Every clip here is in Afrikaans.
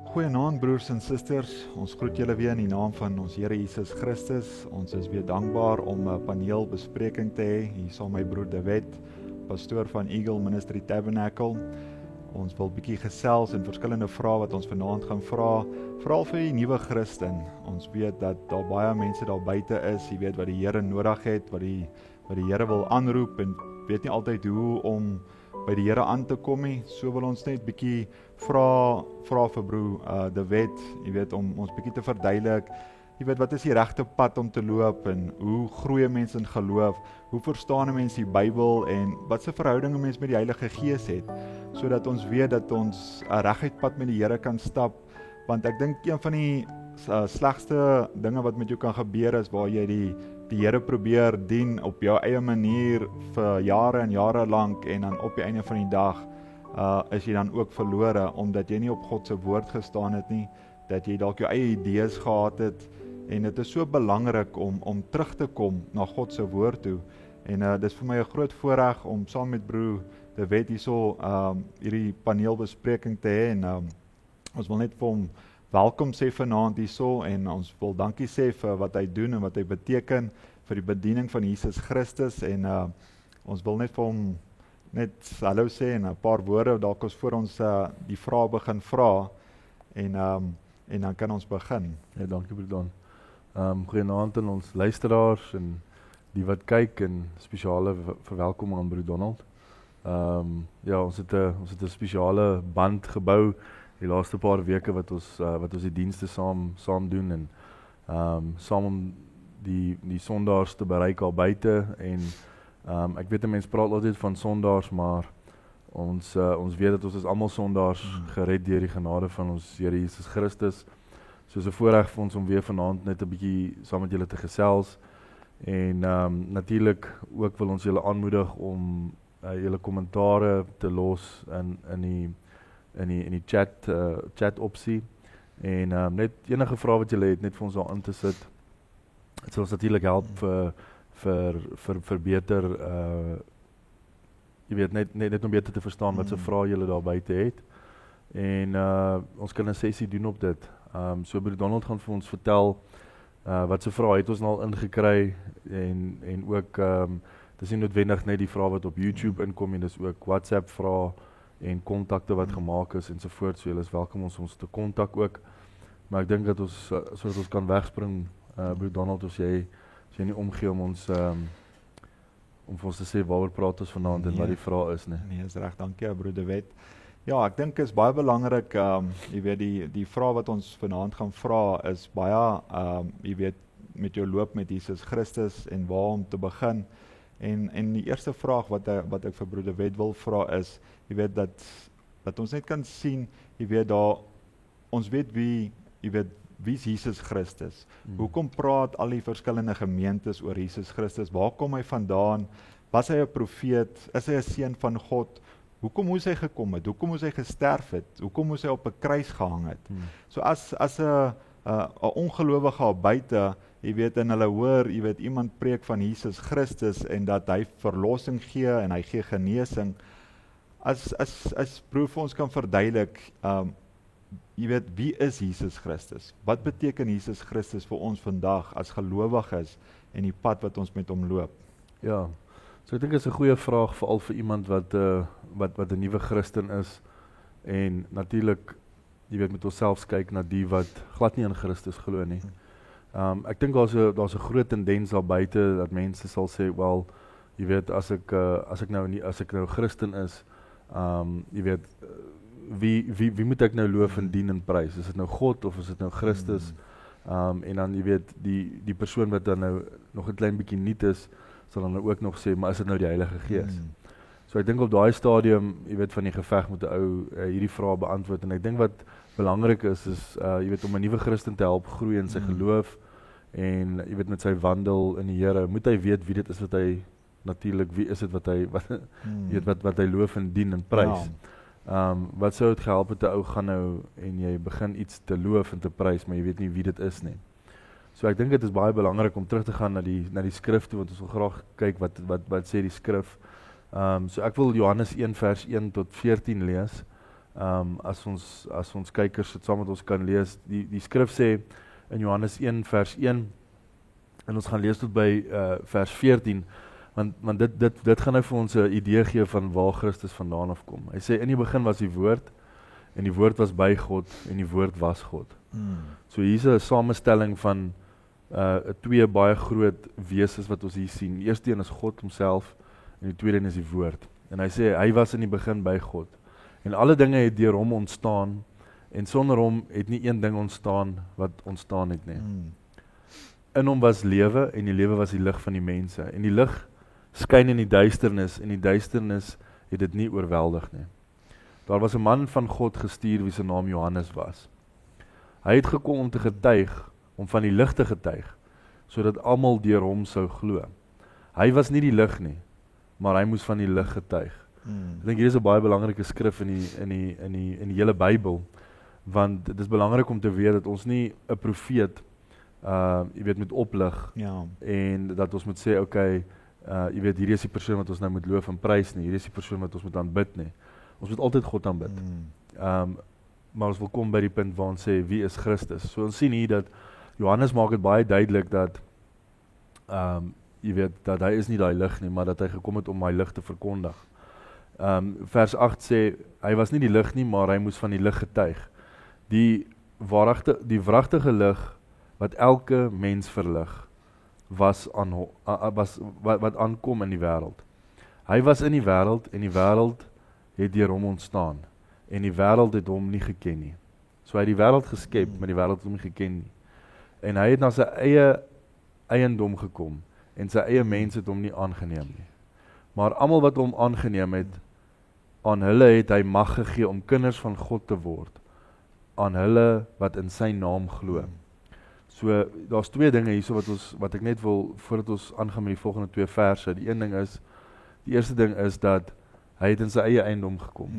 Goeienaand broers en susters, ons groet julle weer in die naam van ons Here Jesus Christus. Ons is weer dankbaar om 'n paneelbespreking te hê. Hier saam my broer De Wet, pastoor van Eagle Ministry Tabernacle. Ons wil bietjie gesels en verskillende vrae wat ons vanaand gaan vra, veral vir die nuwe Christen. Ons weet dat daar baie mense daar buite is, jy weet wat die Here nodig het, wat die Here wil aanroep en weet nie altyd hoe om by die Here aan te kom nie. So wil ons net bietjie vra vir broer De Wet, jy weet, om ons bietjie te verduidelik, jy weet, wat is die regte pad om te loop en hoe groei mense in geloof, hoe verstaan mense die Bybel en wat se verhouding 'n mens met die Heilige Gees het, sodat ons weet dat ons 'n reguit pad met die Here kan stap, want ek dink een van die slegste dinge wat met jou kan gebeur is waar jy die Here probeer dien op jou eie manier vir jare en jare lank en dan op die einde van die dag is jy dan ook verlore, omdat jy nie op God se woord gestaan het nie, dat jy dalk jou eie idees gehad het, en dit is so belangrik om terug te kom na God se woord toe, en dit is vir my 'n groot voorreg om saam met broer De Wet hierso hierdie paneelbespreking te hê, en ons wil net vir hom welkom sê vanaand hierso, en ons wil dankie sê vir wat hy doen en wat hy beteken vir die bediening van Jesus Christus, en ons wil net vir hom net hallo sê en 'n paar woorde dalk ons voor ons die vrae begin vra, en dan kan ons begin. Ja, dankie broer Don. Goeienaand aan ons luisteraars en die wat kyk, en spesiale verwelkoming aan broer Donald. Ja, ons het 'n spesiale band gebou die laaste paar weke wat ons die dienste saam doen, en saam om die sondaars te bereik al buite, en ek weet 'n mens praat altyd van sondaars, maar ons weet dat ons is almal sondaars gered deur die genade van ons Here Jesus Christus. So 'n voorreg vir ons om weer vanaand net 'n bietjie saam met julle te gesels, en natuurlik ook wil ons julle aanmoedig om julle kommentare te los in die chat opsie, en net enige vrae wat julle het, net vir ons daar in te sit. Dit sal ons natuurlik help vir beter jy weet, net om beter te verstaan wat se vrae julle daar buite het, en ons kan 'n sessie doen op dit. So broer Donald gaan vir ons vertel wat se vrae het ons al ingekry, en ook dis nie noodwendig net die vrae wat op YouTube inkom, en dis ook WhatsApp vrae en kontakte wat gemaak is ensovoorts. So julle is welkom ons te kontak ook, maar ek dink dat ons sodat ons kan wegspring, broer Donald, as jy nie omgee om ons vir ons te sê waaroor praat ons vanaand en wat die vraag is, nee. Nee, is reg, dankie broer De Wet. Ja, ek dink is baie belangrik, jy weet, die vraag wat ons vanaand gaan vra is baie, jy weet, met jou loop met Jesus Christus en waar om te begin. En die eerste vraag wat ek vir broer De Wet wil vra is, jy weet, dat ons net kan sien, jy weet, daar, ons weet wie is Jesus Christus? Hoekom praat al die verskillende gemeentes oor Jesus Christus? Waar kom hy vandaan? Was hy 'n profeet? Is hy 'n seun van God? Hoekom moes hy gekom het? Hoekom moes hy gesterf het? Hoekom moes hy op 'n kruis gehang het? So as 'n ongelowige op buite, jy weet, en hulle hoor, jy weet, iemand preek van Jesus Christus en dat hy verlossing gee en hy gee genesing, as broer vir ons kan verduidelik, jy weet, wie is Jesus Christus? Wat beteken Jesus Christus vir ons vandag as gelowiges en die pad wat ons met hom loop? Ja, so ek dink dit is 'n goeie vraag veral vir iemand wat 'n nuwe Christen is, en natuurlik, jy weet, met onsself kyk na die wat glad nie in Christus glo nie. Ek dink daar's 'n groot tendens daar buite dat mense sal sê, wel, jy weet, as ek nou Christen is, jy weet, wie moet ek nou loof en dien en prys? Is dit nou God of is dit nou Christus? En dan, jy weet, die persoon wat dan nou nog 'n klein bietjie nuut is, sal dan ook nog sê, maar is dit nou die Heilige Gees? So ek dink op daai stadium, jy weet, van die geveg moet 'n ou hierdie vrae beantwoord, en ek dink wat belangrik is jy weet, om 'n nuwe Christen te help groei in sy geloof, en jy weet, met sy wandel in die Here, moet hy weet wie dit is wat hy, natuurlik, wie is dit wat hy, wat hy loof en dien en prys. Wat sou het gehelp het 'n ou gaan nou en jy begin iets te loof en te prys, maar jy weet nie wie dit is nie. So ek dink dit is baie belangrik om terug te gaan na die skrif toe, want ons wil graag kyk wat sê die skrif. So ek wil Johannes 1 vers 1 tot 14 lees. As ons kykers dit saam met ons kan lees, die skrif sê in Johannes 1 vers 1, en ons gaan lees tot by vers 14, want dit gaan nou vir ons 'n idee gee van waar Christus vandaan afkom. Hy sê, in die begin was die woord, en die woord was by God, en die woord was God. So hier is 'n samestelling van twee baie groot wesens wat ons hier sien. Die eerste een is God homself, en die tweede een is die woord. En hy sê, hy was in die begin by God. En alle dinge het deur hom ontstaan, en sonder hom het nie een ding ontstaan wat ontstaan het nie. In hom was lewe, en die lewe was die lig van die mense. En die lig skyn in die duisternis, en die duisternis het dit nie oorweldig nie. Daar was 'n man van God gestuur wie se naam Johannes was. Hy het gekom om te getuig, om van die lig te getuig, sodat almal deur hom sou glo. Hy was nie die lig nie, maar hy moes van die lig getuig. Ek dink hier is 'n baie belangrike skrif in die hele Bybel, want dit is belangrik om te weet dat ons nie 'n profeet jy weet moet oplig en dat ons moet sê okay, jy weet hierdie is die persoon wat ons nou moet loof en prys nie, hierdie is die persoon wat ons moet aanbid nie. Ons moet altyd God aanbid. Maar ons wil kom by die punt waar ons sê wie is Christus. So ons sien hier dat Johannes maak dit baie duidelik dat jy weet dat hy is nie daai lig nie, maar dat hy gekom het om daai lig te verkondig. Vers 8 sê hy was nie die lig nie, maar hy moes van die lig getuig. Die wragtige lig wat elke mens verlig was wat aankom in die wêreld. Hy was in die wêreld en die wêreld het deur hom ontstaan en die wêreld het hom nie geken nie. So hy het die wêreld geskep, maar die wêreld het hom nie geken nie. En hy het na sy eie eiendom gekom en sy eie mense het hom nie aangeneem nie. Maar almal wat hom aangeneem het, aan hulle het hy mag gegee om kinders van God te word, aan hulle wat in sy naam glo. So daar's twee dinge hierso wat ek net wil voordat ons aangaan met die volgende twee verse. Die eerste ding is dat hy het in sy eie eiendom gekom.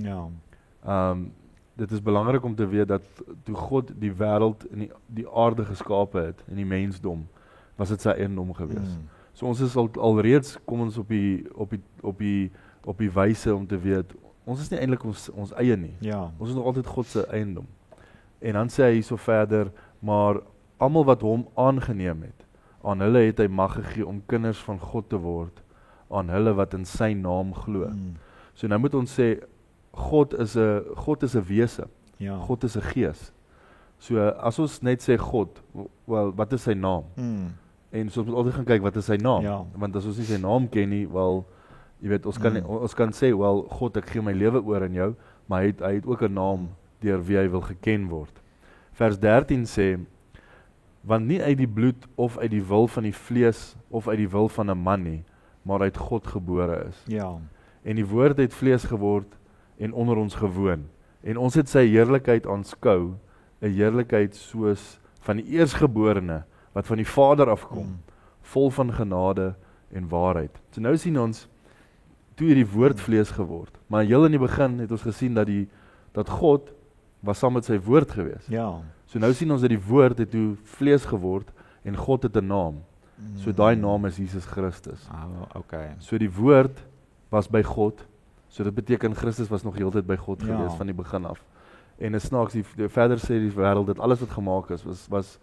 Dit is belangrik om te weet dat toe God die wêreld en die aarde geskape het en die mensdom, was dit sy eiendom gewees. So ons is alreeds kom ons op die wyse om te weet ons is nie eintlik ons eie nie. Ons is nog altyd God se eiendom. En dan sê hy hierso verder, maar almal wat hom aangeneem het, aan hulle het hy mag gegee om kinders van God te word, aan hulle wat in sy naam glo. So nou moet ons sê God is 'n wese. God is 'n gees. So as ons net sê God, wel wat is sy naam? En so ons moet altyd gaan kyk wat is sy naam, want as ons nie sy naam ken nie, wel jy weet ons kan sê wel God, ek gee my lewe oor aan jou, maar hy het ook 'n naam deur wie hy wil geken word. Vers 13 sê, want nie uit die bloed of uit die wil van die vlees of uit die wil van 'n man nie, maar uit God gebore is. En die woord het vlees geword en onder ons gewoon. En ons het sy heerlikheid aanskou, 'n heerlikheid soos van die eersgeborene wat van die Vader afkom, vol van genade en waarheid. So nou sien ons toe hierdie woord vlees geword. Maar heel in die begin het ons gesien dat God was saam met sy woord gewees. So nou sien ons dat die woord het toe vlees geword en God het 'n naam. So daai naam is Jesus Christus. So die woord was by God. So dit beteken Christus was nog heeltyd by God gewees van die begin af. En is snaaks verder sê die wêreld dat alles wat gemaak is was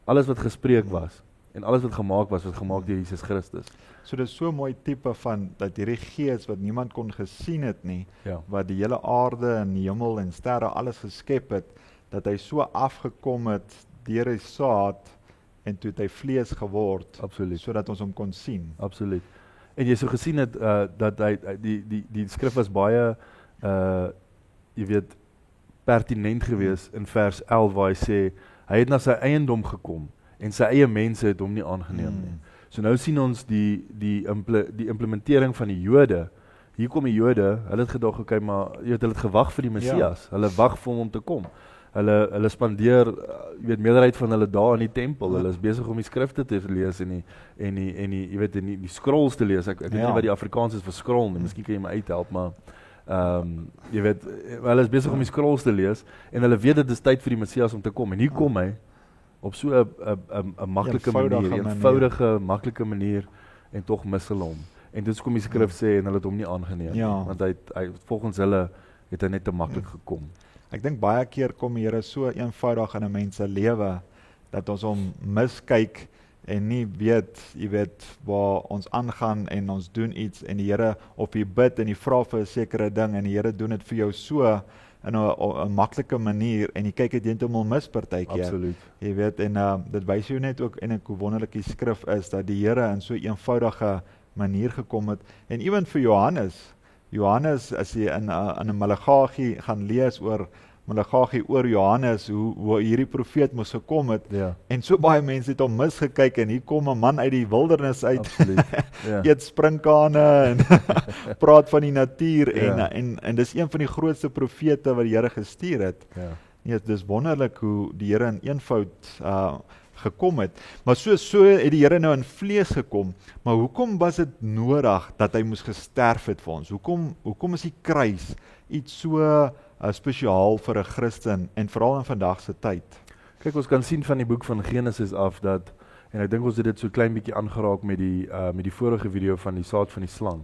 alles wat gespreek was en alles wat gemaak was gemaak deur Jesus Christus. So dit is so 'n mooi tipe van dat hierdie gees wat niemand kon gesien het nie, wat die hele aarde en die hemel en sterre alles geskep het, dat hy so afgekom het deur die saad en toe het hy vlees geword, sodat ons hom kon sien. Absoluut. En jy sou gesien het dat hy die skrif was baie jy weet pertinent gewees in vers 11 waar hy sê hy het na sy eiendom gekom en sy eie mense het hom nie aangeneem nie. So nou sien ons die implementering van die Jode. Hier kom die Jode, hulle het gedog okay, maar jy weet hulle het gewag vir die Messias. Hulle wag vir hom om te kom. Hulle spandeer jy weet meerderheid van hulle dae in die tempel. Hulle is besig om die skrifte te lees en jy weet die scrolls te lees. Ek weet nie wat die Afrikaans is vir scroll nie. Miskien kan jy my uithelp, maar jy weet hulle is besig om die scrolls te lees en hulle weet dit is tyd vir die Messias om te kom. En hier kom hy op so 'n maklike manier, 'n eenvoudige, maklike manier en tog mis hulle hom. En dit kom die skrif sê en hulle het hom nie aangeneem nie, want hy volgens hulle het hy net te maklik gekom. ek dink baie keer kom die Here so eenvoudig in 'n mens se lewe dat ons hom miskyk en nie weet, jy weet, waar ons aangaan en ons doen iets en die Here, of jy bid en jy vra vir 'n sekere ding en die Here doen dit vir jou so in 'n maklike manier en jy kyk dit heeltemal mis partykeer. Absoluut. Jy weet, en dit wys jou net ook en hoe wonderlik die skrif is dat die Here in so 'n eenvoudige manier gekom het. En ewen vir Johannes, as jy in 'n Maleagi gaan lees oor Maleagi oor Johannes, hoe hierdie profeet moes gekom het, Ja, en so baie mense het hom misgekyk, en hier kom 'n man uit die wildernis uit, absoluut. Ja. eet sprinkane, en praat van die natuur, Ja. en dis een van die grootste profete wat die Here gestuur het. Ja. Nee, dis wonderlik hoe die Here in eenvoud gekom het. Maar so het die Here nou in vlees gekom, maar hoekom was dit nodig dat hy moes gesterf het vir ons? Hoekom is die kruis iets so spesiaal vir 'n Christen, en veral in vandag se tyd? Kyk, ons kan sien van die boek van Genesis af dat, en ek dink ons het dit so klein bietjie aangeraak met die vorige video van die saad van die slang,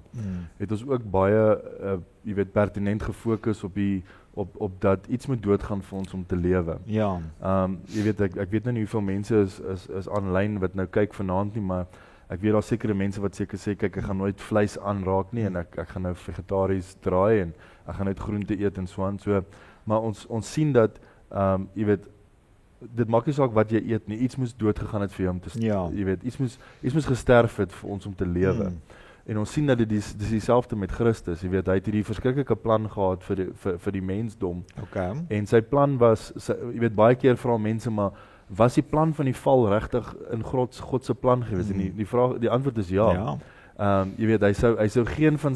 het ons ook baie, jy weet, pertinent gefokus op dat iets moet doodgaan vir ons om te lewe. Ja. Jy weet, ek weet nou nie hoeveel mense is aanlyn wat nou kyk vanaand nie, maar ek weet daar sekere mense wat seker sê, kyk, ek gaan nooit vleis aanraak nie, en ek gaan nou vegetaries draai, en ek gaan net groente eet en so aan, maar ons sien dat, jy weet, dit maak nie saak wat jy eet nie, iets moes doodgegaan het vir jou om te jy weet, iets moes gesterf het vir ons om te lewe. En ons sien dat dis dieselfde met Christus, jy weet, hy het hierdie verskriklike plan gehad vir die mensdom. Okay. En sy plan was, jy weet, baie keer vra mense, maar was die plan van die val regtig in God se plan gewees? En die antwoord is ja. Jy weet, hy sou geen van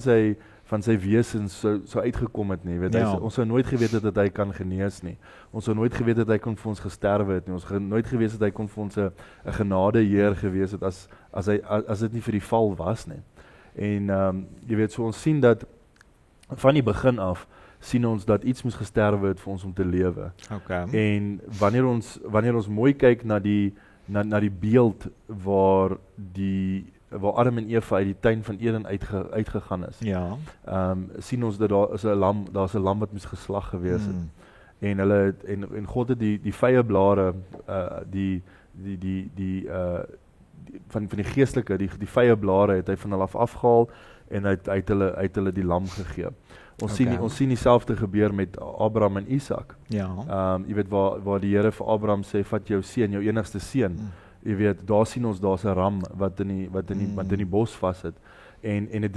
sy wesens sou uitgekom het nie, weet, ons sou nooit geweet het dat hy kan genees nie. Ons sou nooit geweet het dat hy kon vir ons gesterwe het nie. Ons sou nooit geweet het dat hy kon vir ons 'n genadeheer gewees het as dit nie vir die val was nie. En jy weet, so ons sien dat van die begin af sien ons dat iets moes gesterwe het vir ons om te lewe. Okay. En wanneer ons mooi kyk na die beeld waar Adam en Eva uit die tuin van Eden uitgegaan is. Ja. Sien ons dat daar's 'n lam wat moes geslag gewees het. En God het die vyeblare van die geestelike, die vyeblare het hy van hulle afgehaal en hy het hulle die lam gegee. Ons sien dieselfde gebeur met Abraham en Isak. Ja. Jy weet waar die Here vir Abraham sê, vat jou seun, jou enigste seun. Jy weet, daar sien ons daar's 'n ram wat in die bos vas het. En dit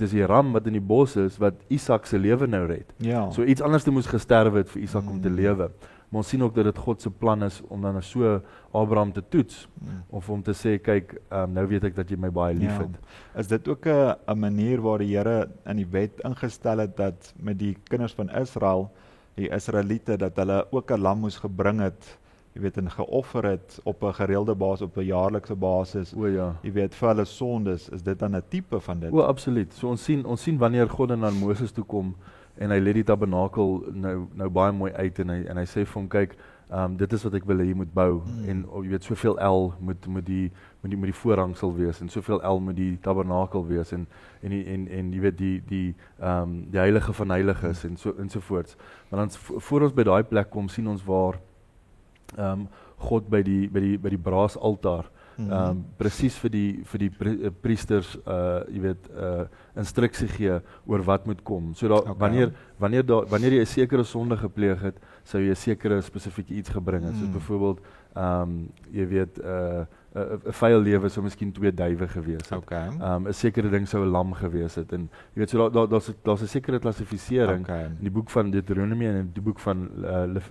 is die ram wat in die bos is wat Isak se lewe nou red. Ja. So iets anders moes gesterwe het vir Isak om te lewe. Maar ons sien ook dat dit God se plan is om dan so Abraham te toets of om te sê, kyk, nou weet ek dat jy my baie liefhet. Is dit ook 'n manier waar die Here in die wet ingestel het dat met die kinders van Israel, die Israeliete, dat hulle ook 'n lam moes gebring het, jy weet, en geoffer het op 'n gereelde basis, op 'n jaarlikse basis. O ja. Jy weet, vir hulle sondes, is dit dan 'n tipe van dit? O, absoluut. So ons sien wanneer God dan aan Moses toe kom en hy lê die tabernakel nou baie mooi uit en hy sê vir hom, kyk, dit is wat ek wil hê jy moet bou en jy weet, soveel el moet die voorhangsel wees en soveel el moet die tabernakel wees en jy weet die heilige van heiliges ensovoorts. Maar dan voor ons by daai plek kom, sien ons waar God by die braasaltaar presies vir die priesters jy weet instruksie gee oor wat moet kom. So wanneer jy 'n sekere sonde gepleeg het, sou jy 'n sekere spesifieke iets gebring het. Soos byvoorbeeld jy weet 'n vuil lewe sou miskien 2 duwe gewees het. 'n sekere ding sou 'n lam gewees het en jy weet, so daar's 'n sekere klassifisering in die boek van Deuteronomy en in die boek van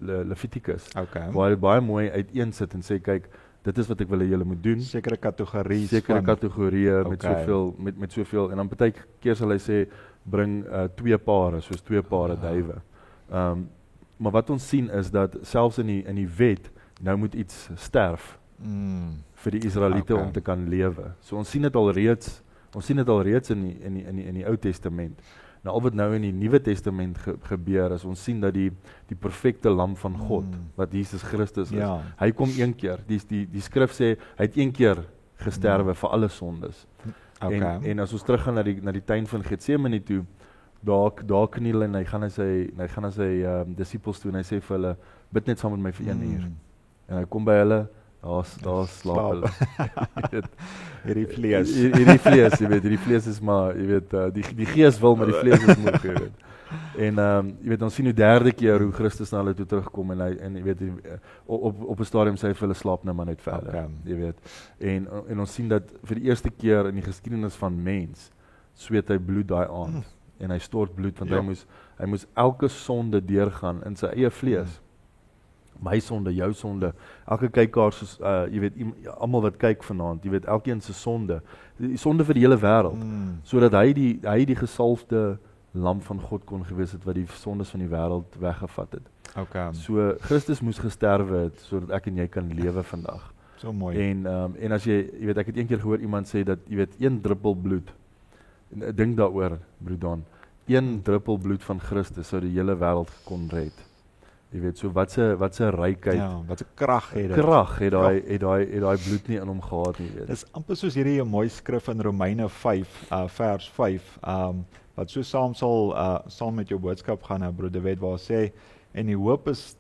Levitikus. Waar dit baie mooi uiteensit en sê, kyk, dit is wat ek wil hê julle moet doen. Sekere kategorieë met soveel en dan baie keer sal hy sê bring 2 pare, soos 2 pare duwe. Maar wat ons sien is dat selfs in die wet nou moet iets sterf vir die Israeliete om te kan lewe. So ons sien dit al reeds in die Ou Testament. Nou al wat nou in die Nuwe Testament gebeur is, ons sien dat die perfekte lam van God, wat Jesus Christus is, hy kom een keer, die skrif sê, hy het een keer gesterwe vir alle sondes. En as ons teruggaan na die tuin van Getsemane toe, daar kniel en hy gaan na sy disippels toe en hy sê vir hulle, bid net saam met my vir 1 uur. En hy kom by hulle, daar slaap hulle. Hierdie vlees. Hierdie vlees, jy weet, hierdie vlees is maar, jy weet, die gees wil, maar die vlees is moeg, jy weet. En jy weet, ons sien die 3de keer hoe Christus na hulle toe terugkom en jy weet, op 'n stadium sê hy vir hulle slaap nou maar net verder, jy weet. En ons sien dat vir die eerste keer in die geskiedenis van mens, sweet hy bloed daai aand. En hy stort bloed, want hy moes elke sonde deurgaan in sy eie vlees. My sonde, jou sonde, elke kykaar, soos, jy weet, almal wat kyk vanaand, jy weet, elkeen se sonde, die sonde vir die hele wêreld, sodat hy die gesalfde lam van God kon gewees het, wat die sondes van die wêreld weggevat het. So, Christus moes gesterwe het, sodat ek en jy kan lewe vandag. So mooi. En as jy weet, ek het een keer gehoor iemand sê, dat, jy weet, 1 druppel bloed, en ek dink daaroor, broedaan, 1 druppel bloed van Christus, sou die hele wêreld kon red. Jy weet, so wat se rykheid, wat se krag het dit. Krag het daai bloed nie in hom gehad nie, weet. Dis amper soos hierdie mooi skrif in Romeine 5, vers 5, wat so saam met jou boodskap gaan, broeder Wet, waar sê, en die hoop is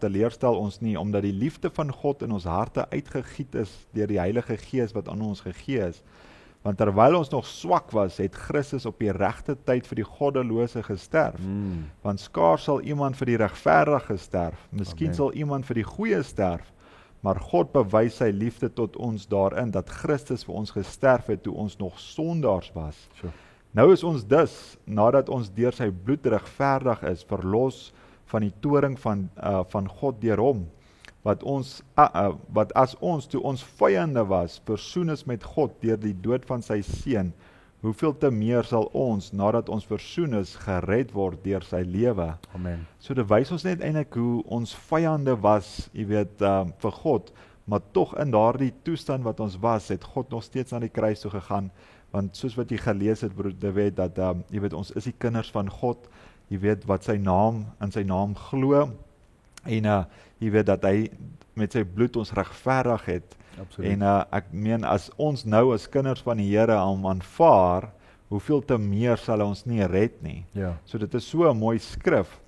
teleurstel ons nie, omdat die liefde van God in ons harte uitgegiet is deur die Heilige Gees wat aan ons gegee is. Want terwyl ons nog swak was, het Christus op die regte tyd vir die goddelose gesterf. Want skaars sal iemand vir die regverdige sterf, miskien sal iemand vir die goeie sterf, maar God bewys sy liefde tot ons daarin, dat Christus vir ons gesterf het toe ons nog sondaars was. Sure. Nou is ons dus, nadat ons deur sy bloed regverdig is, verlos van die toring van God deur hom, wat as ons, toe ons vyande was, versoen is met God deur die dood van sy seun, hoeveel te meer sal ons, nadat ons versoen is, gered word deur sy lewe. Amen. So dit wys ons net eintlik hoe ons vyande was, jy weet, vir God, maar tog in daardie toestand wat ons was, het God nog steeds na die kruis toe gegaan, want soos wat jy gelees het, broeder Wet, dat jy weet, ons is die kinders van God, jy weet, wat in sy naam glo, en jy weet dat hy met sy bloed ons regverdig het. Absoluut. En ek meen, as ons nou as kinders van die Here aanvaar, hoeveel te meer sal ons nie red nie. Ja. So dit is so 'n mooi skrif.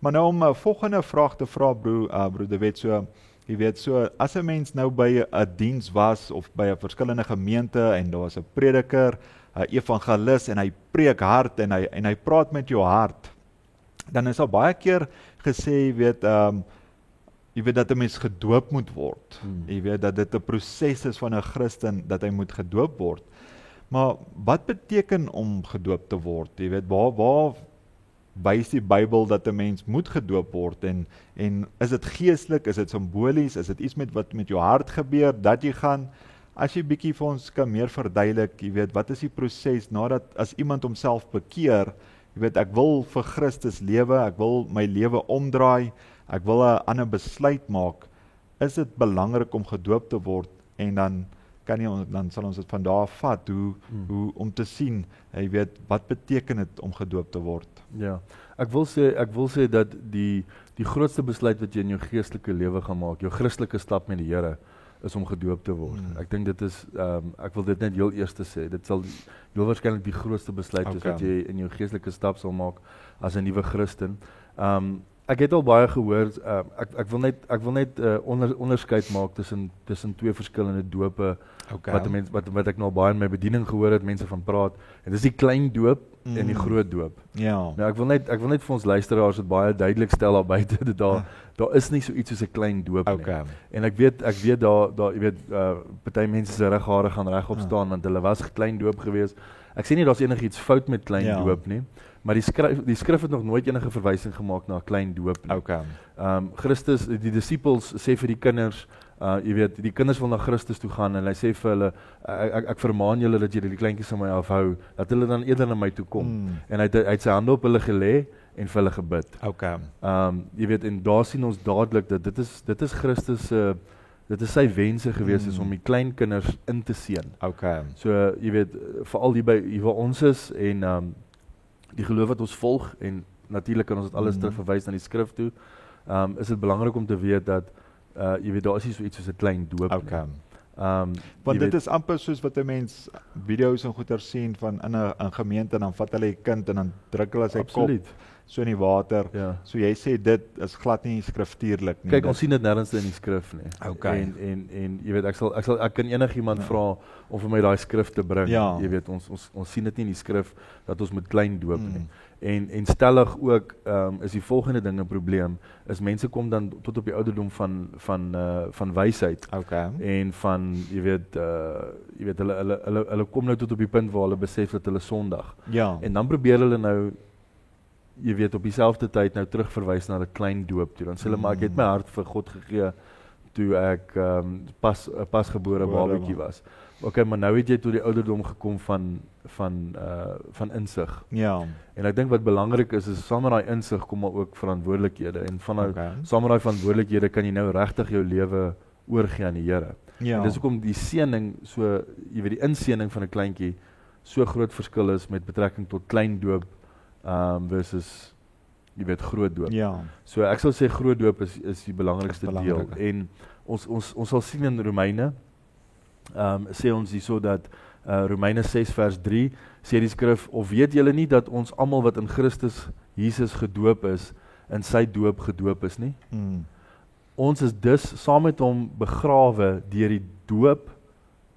Maar nou om 'n volgende vraag te vra, broeder Wet, so jy weet, so as 'n mens nou by 'n diens was of by 'n verskillende gemeente en daar was 'n prediker, 'n evangelis en hy preek hard en hy praat met jou hart, dan is daar baie keer gesê, jy weet dat 'n mens gedoop moet word. Jy weet dat dit 'n proses is van 'n Christen dat hy moet gedoop word. Maar wat beteken om gedoop te word? Jy weet, waar wys die Bybel dat 'n mens moet gedoop word en is dit geestelik, is dit simbolies, is dit iets wat met jou hart gebeur dat jy gaan? As jy bietjie vir ons kan meer verduidelik, jy weet, wat is die proses nadat as iemand homself bekeer? Jy weet, ek wil vir Christus lewe, ek wil my lewe omdraai, ek wil 'n ander besluit maak. Is dit belangrik om gedoop te word? En dan sal ons dit van daar af vat, hoe om te sien, jy weet, wat beteken dit om gedoop te word? Ja, ek wil sê dat die grootste besluit wat jy in jou geestelike lewe gaan maak, jou Christelike stap met die Here, is om gedoop te word. Ek dink dit is, ek wil dit net heel eers sê, dit sal heel waarskynlik die grootste besluit is wat jy in jou geestelike stap sal maak as 'n nuwe Christen. Ek het al baie gehoor, ek wil net onderskeid maak tussen twee verskillende dope, wat ek nou baie in my bediening gehoor het, mense van praat, en dis die klein doop en die groot doop. Ja. Nou, ek wil net vir ons luisteraars dit baie duidelik stel daar buite, dat daar is nie so iets soos 'n klein doop nie. En ek weet daar jy weet, party mense se rughare gaan regop staan, want hulle was klein doop gewees. Ek sê nie daar's enigiets fout met klein doop nie, maar die skrif het nog nooit enige verwysing gemaak na 'n klein doop nie. Christus, die disippels sê vir die kinders, jy weet, die kinders wil na Christus toe gaan en hy sê vir hulle, ek vermaan julle dat julle die kleintjies aan my afhou, dat hulle dan eerder na my toe kom. En hy het sy hande op hulle gelê en vir hulle gebid. Jy weet, en daar sien ons dadelik dat dit is Christus dit is sy wense gewees is om die klein kinders in te seën. So jy weet, veral hier waar ons is en die geloof wat ons volg, en natuurlik kan ons dit alles terugverwys na die skrif toe, is dit belangrik om te weet dat jy weet, daar is nie so iets soos 'n klein doop nie. Want dit is amper soos wat 'n mens video's en goeie sien van in 'n gemeente en dan vat hulle die kind en dan druk hulle sy kop so in die water. Ja. So jy sê dit is glad nie skriftuurlik nie. Kyk, ons sien dit nêrens in die skrif nie. Okay. En jy weet ek kan enigiemand vra om vir my daai skrif te bring. Ja. Jy weet ons sien dit nie in die skrif dat ons moet klein doop nie. En stellig ook is die volgende ding 'n probleem, is mense kom dan tot op die ouderdom van wysheid. Okay. En van jy weet hulle kom nou tot op die punt waar hulle besef dat hulle sondig. Ja. En dan probeer hulle nou jy weet op dieselfde tyd nou terugverwys na 'n klein doop toe. Dan sê hulle maar ek het my hart vir God gegee toe ek pasgebore babatjie was. Okay, maar nou het jy tot die ouderdom gekom van insig. Ja. En ek dink wat belangrik is saam met daai insig kom maar ook verantwoordelikhede en saam met daai verantwoordelikhede kan jy nou regtig jou lewe oorgee aan die Here. Ja. En dis hoekom die seëning so jy weet die inseëning van 'n kleintjie so groot verskil is met betrekking tot klein doop versus jy weet groot doop. Ja. So ek sal sê groot doop is die belangrikste deel. En ons sal sien in Romeine sê ons hierso dat Romeine 6 vers 3 sê die skrif, of weet julle nie dat ons almal wat in Christus Jesus gedoop is, in sy doop gedoop is nie? Ons is dus saam met hom begrawe deur die doop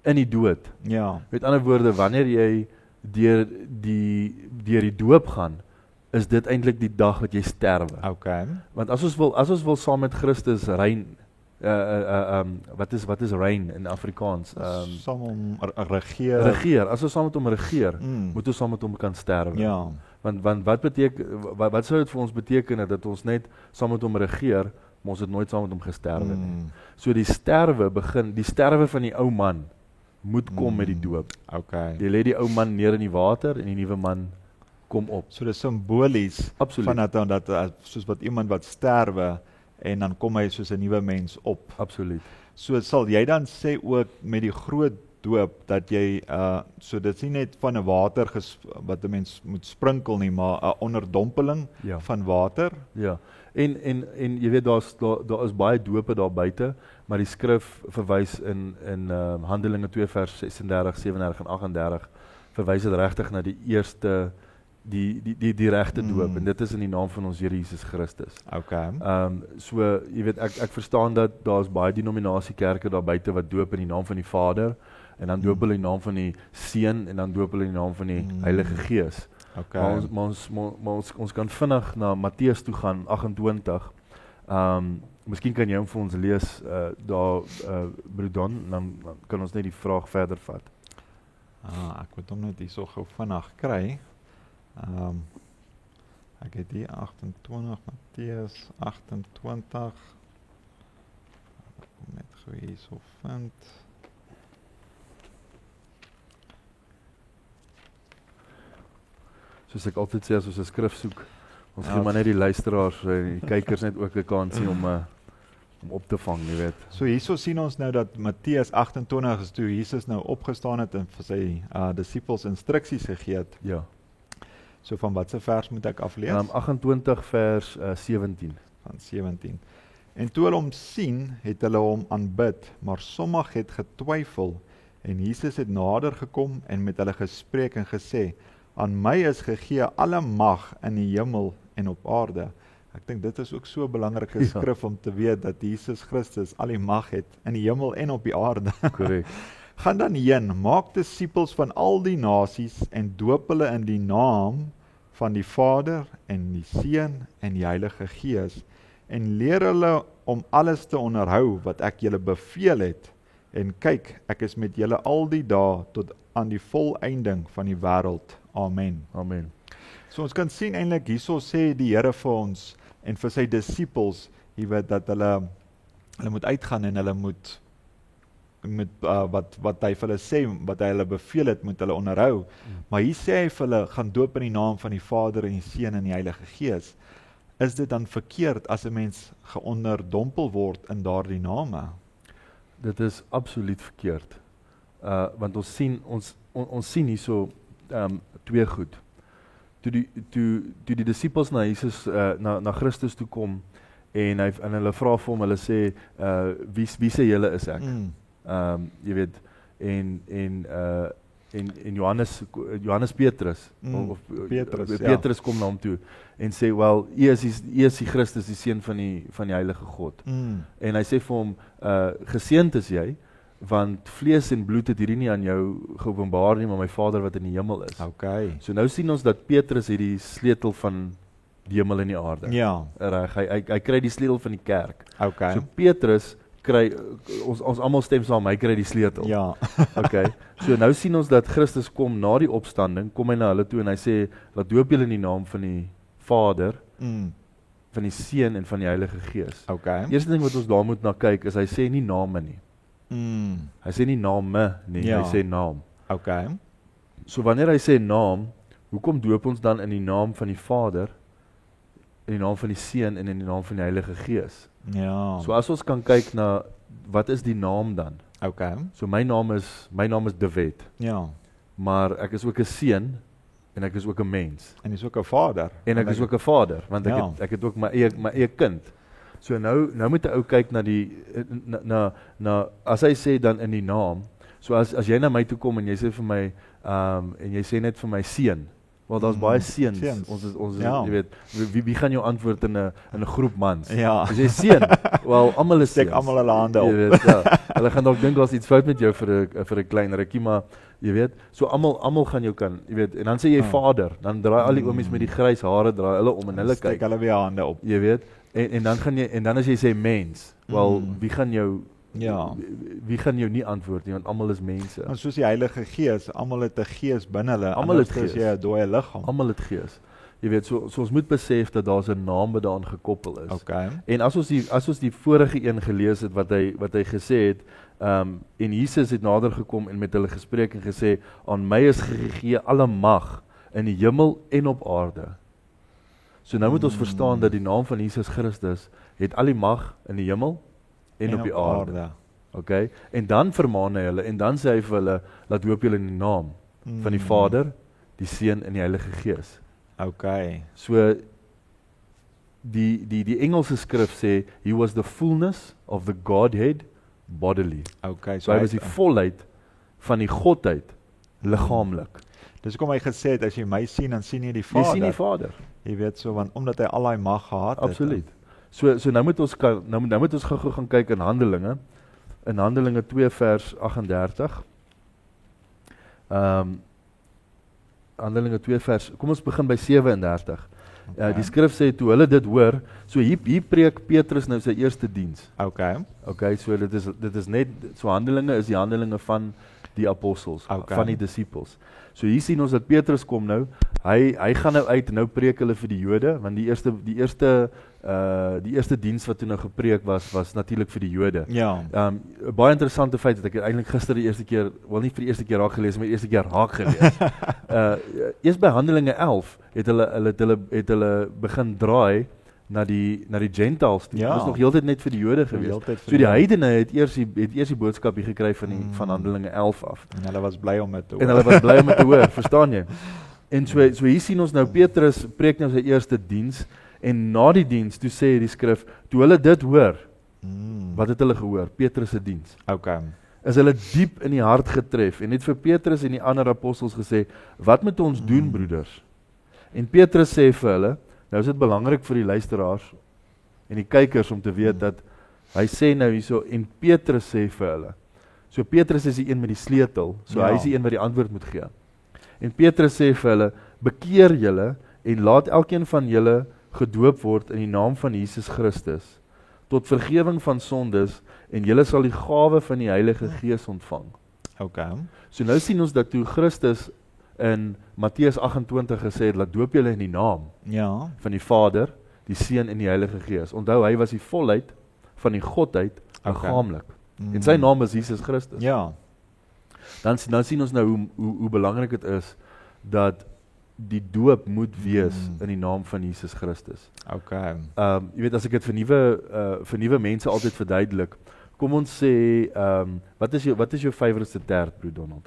in die dood. Ja. Met ander woorde, wanneer jy deur die doop gaan, is dit eintlik die dag wat jy sterwe. Okay. Want as ons wil saam met Christus rein, wat is rein in Afrikaans? Saam om regeer. Regeer. As ons saam met hom regeer, moet ons saam met hom kan sterwe. Ja. Want wat sou dit vir ons beteken dat ons net saam met hom regeer, maar ons het nooit saam met hom gesterwe nie. So die sterwe van die ou man moet kom met die doop. Okay. Jy lê die ou man neer in die water en die nuwe man kom op. So dis simbolies van dat soos wat iemand wat sterwe en dan kom hy soos 'n nuwe mens op. Absoluut. So sal jy dan sê ook met die groot doop dat jy so dit is nie net van 'n water wat 'n mens moet sprinkel nie, maar 'n onderdompeling van water. Ja. En jy weet daar is baie dope daar buite, maar die skrif verwys in Handelinge 2 vers 36, 37 en 38 verwys dit regtig na die eerste die regte doop en dit is in die naam van ons Here Jesus Christus. Okay. So jy weet ek verstaan dat daar's baie denominasiekerke daar buite wat doop in die naam van die Vader en dan doop hulle in die naam van die Seun en dan doop hulle in die naam van die Heilige Gees. Okay. Maar ons kan vinnig na Matteus toe gaan 28. Miskien kan jy hom vir ons lees daar Brudon, dan kan ons net die vraag verder vat. Ek moet hom net hierso gou vinnig kry. Ek het hier 28, Matteus 28. Ek kom net gou hierso vind. Soos ek altyd sê as ons 'n skrif soek, ons gee maar net die luisteraars en die kykers net ook 'n kansie om op te vang, jy weet. So hierso sien ons nou dat Matteus 28 is toe Jesus nou opgestaan het en vir sy disippels instruksies gegee het. Ja. So van watse vers moet ek aflees? 28 vers 17. Van 17. En toe hulle hom sien, het hulle hom aanbid, maar sommige het getwyfel. En Jesus het nader gekom en met hulle gespreek en gesê: "Aan my is gegee alle mag in die hemel en op aarde." Ek dink dit is ook so 'n belangrike skrif om te weet dat Jesus Christus al die mag het in die hemel en op die aarde. Korrek. Gaan dan heen, maak disippels van al die nasies en doop hulle in die naam van die Vader en die Seun en die Heilige Gees en leer hulle om alles te onderhou wat ek julle beveel het. En kyk, ek is met julle al die dae tot aan die volëinding van die wêreld. Amen. Amen. So ons kan sien eintlik hierso sê die Here vir ons en vir sy disippels, jy weet dat hulle moet uitgaan en hulle moet wat hy vir hulle sê, wat hy hulle beveel het, moet hulle onderhou. Maar hier sê hy vir hulle, gaan doop in die naam van die Vader en die Seun en die Heilige Gees. Is dit dan verkeerd as 'n mens geonderdompel word in daardie name? Dit is absoluut verkeerd. Want ons sien hierso twee goed. Toe die disippels na Jesus na Christus toe kom en hulle vra vir hom, hulle sê wie sê julle is ek? Jy weet, en Johannes Petrus, of Petrus kom na hom toe, en sê, wel, U is die Christus, die seun van die Heilige God. En hy sê vir hom, geseënd is jy, want vlees en bloed het hierdie nie aan jou geopenbaar nie, maar my Vader wat in die hemel is. Okay. So nou sien ons dat Petrus het die sleutel van die hemel en die aarde. Ja. Reg, hy kry die sleutel van die kerk. Okay. So Petrus kry, ons almal stem saam, hy kry die sleutel. Ja. Okay. So nou sien ons dat Christus kom na die opstanding, kom hy na hulle toe en hy sê, laat doop julle in die naam van die Vader, van die Seun en van die Heilige Gees. Okay. Eerste ding wat ons daar moet na kyk, is hy sê nie name nie. Hy sê nie name nie, Ja. hy sê naam. Okay. So wanneer hy sê naam, hoekom doop ons dan in die naam van die Vader, in die naam van die Seun en in die naam van die Heilige Gees? Ja. So as ons kan kyk na, wat is die naam dan? Okay. So my naam is De Wet, Ja. maar ek is ook 'n seun en ek is ook 'n mens. En is ook 'n vader. En ek is ook 'n vader, want ek het ook my eie kind. So nou moet 'n ou kyk na die na as hy sê dan in die naam. So as jy na my toe kom en jy sê vir my en jy sê net vir my seun. Wel daar's baie seuns. Ons Ja. jy weet wie gaan jou antwoord in 'n groep mans? Ja. As jy seun, wel almal is Steek seuns. almal hulle hande op. Jy weet, ja. Hulle gaan dalk dink daar's iets fout met jou vir 'n klein rukkie, maar jy weet, so almal gaan jou kan, jy weet, en dan sê jy vader, dan draai al die oomies met die grys hare draai hulle om en hulle Steek kyk. hulle weer hande op. Jy weet, en dan gaan jy en dan as jy sê mens, wel wie gaan jou nie antwoord nie, want almal is mense. En soos die Heilige Gees, almal het 'n gees binne hulle. Almal het anders is gees. jy 'n dooie liggaam. Almal het gees. Jy weet, so ons moet besef dat daar's 'n naam wat daaraan gekoppel is. Okay. En as ons die vorige een gelees het wat hy gesê het, en Jesus het nader gekom en met hulle gespreek en gesê, aan my is gegee alle mag in die hemel en op aarde. So nou moet ons verstaan dat die naam van Jesus Christus het al die mag in die hemel en op die aarde. Okay? En dan vermaan hy hulle en dan sê hy vir hulle, laat doop julle in die naam van die Vader, die Seun en die Heilige Gees. Okay. So die Engelse skrif sê, he was the fullness of the Godhead bodily. Okay, So hy was die volheid van die Godheid liggaamlik. Dis hoekom hy gesê het, as jy my sien, dan sien jy die Vader. Jy sien die Vader. Jy weet so, want omdat hy al daai mag gehad het. Absoluut. So nou moet ons gou gaan kyk in Handelinge. In Handelinge 2 vers 38. Handelinge 2 vers, kom ons begin by 37. Okay. Die skrif sê, toe hulle dit hoor, so hier preek Petrus nou sy eerste diens. Okay, so dit is net, so Handelinge is die Handelinge van die apostels, van die disippels. So hier sien ons dat Petrus kom nou, hy gaan nou uit en nou preek hulle vir die Jode, want die eerste diens wat toe nou gepreek was natuurlik vir die Jode. Ja. Baie interessante feit dat ek eintlik gister die eerste keer, wel nie vir die eerste keer raak gelees, maar die eerste keer raak gelees. Eers by Handelinge 11 het hulle begin draai na die Gentiles. Dit was nog heeltyd net vir die Jode gewees. So die heidene het eers die boodskap hier gekry van Handelinge 11 af. En hulle was bly om dit te hoor. En hulle was bly om dit te hoor, verstaan jy? En so hier sien ons nou Petrus preek nou sy eerste diens en na die diens toe sê die skrif, toe hulle dit hoor, wat het hulle gehoor? Petrus se diens. Okay. Is hulle diep in die hart getref en het vir Petrus en die ander apostels gesê, wat moet ons doen, broeders? En Petrus sê vir hulle, nou is dit belangrik vir die luisteraars en die kykers om te weet dat hy sê nou hierso, en Petrus sê vir hulle. So Petrus is die een met die sleutel, so hy is die een wat die antwoord moet gee. En Petrus sê vir hulle, bekeer julle en laat elkeen van julle gedoop word in die naam van Jesus Christus, tot vergewing van sondes, en julle sal die gawe van die Heilige Gees ontvang. Okay. So nou sien ons dat toe Christus in Matteus 28 gesê het, laat doop julle in die naam van die Vader, die Seun en die Heilige Gees. Onthou, hy was die volheid van die Godheid liggaamlik. En sy naam is Jesus Christus. Ja. Dan sien ons nou hoe belangrik dit is dat die doop moet wees in die naam van Jesus Christus. Okay. Jy weet, as ek dit vir nuwe mense altyd verduidelik, kom ons sê, wat is jou favourite tert, broer Donald?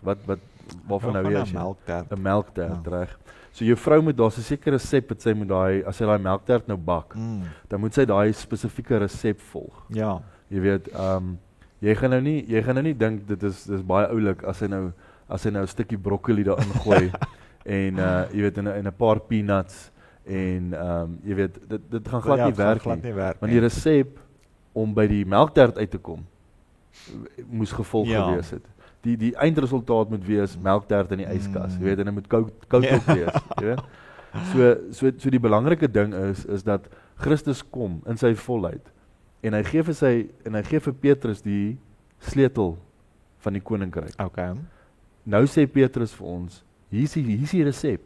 Waarvan nou weer as jy? 'n melktert, reg. So jou vrou moet, daar's 'n sekere resep wat sy moet as sy daai melktert nou bak, dan moet sy daai spesifieke resep volg. Ja. Jy weet, Jy gaan nou nie dink dit is baie oulik as hy nou 'n stukkie broccoli daarin gooi en jy weet in 'n paar peanuts en jy weet dit gaan glad nie werk nie. Want die resep om by die melktert uit te kom moes gevolg gewees het. Die eindresultaat moet wees melktert in die yskas, jy weet, en dit moet koud ook wees, jy weet. So die belangrike ding is dat Christus kom in sy volheid en hy gee vir Petrus die sleutel van die koninkryk. Okay. Nou sê Petrus vir ons, hier is die resep.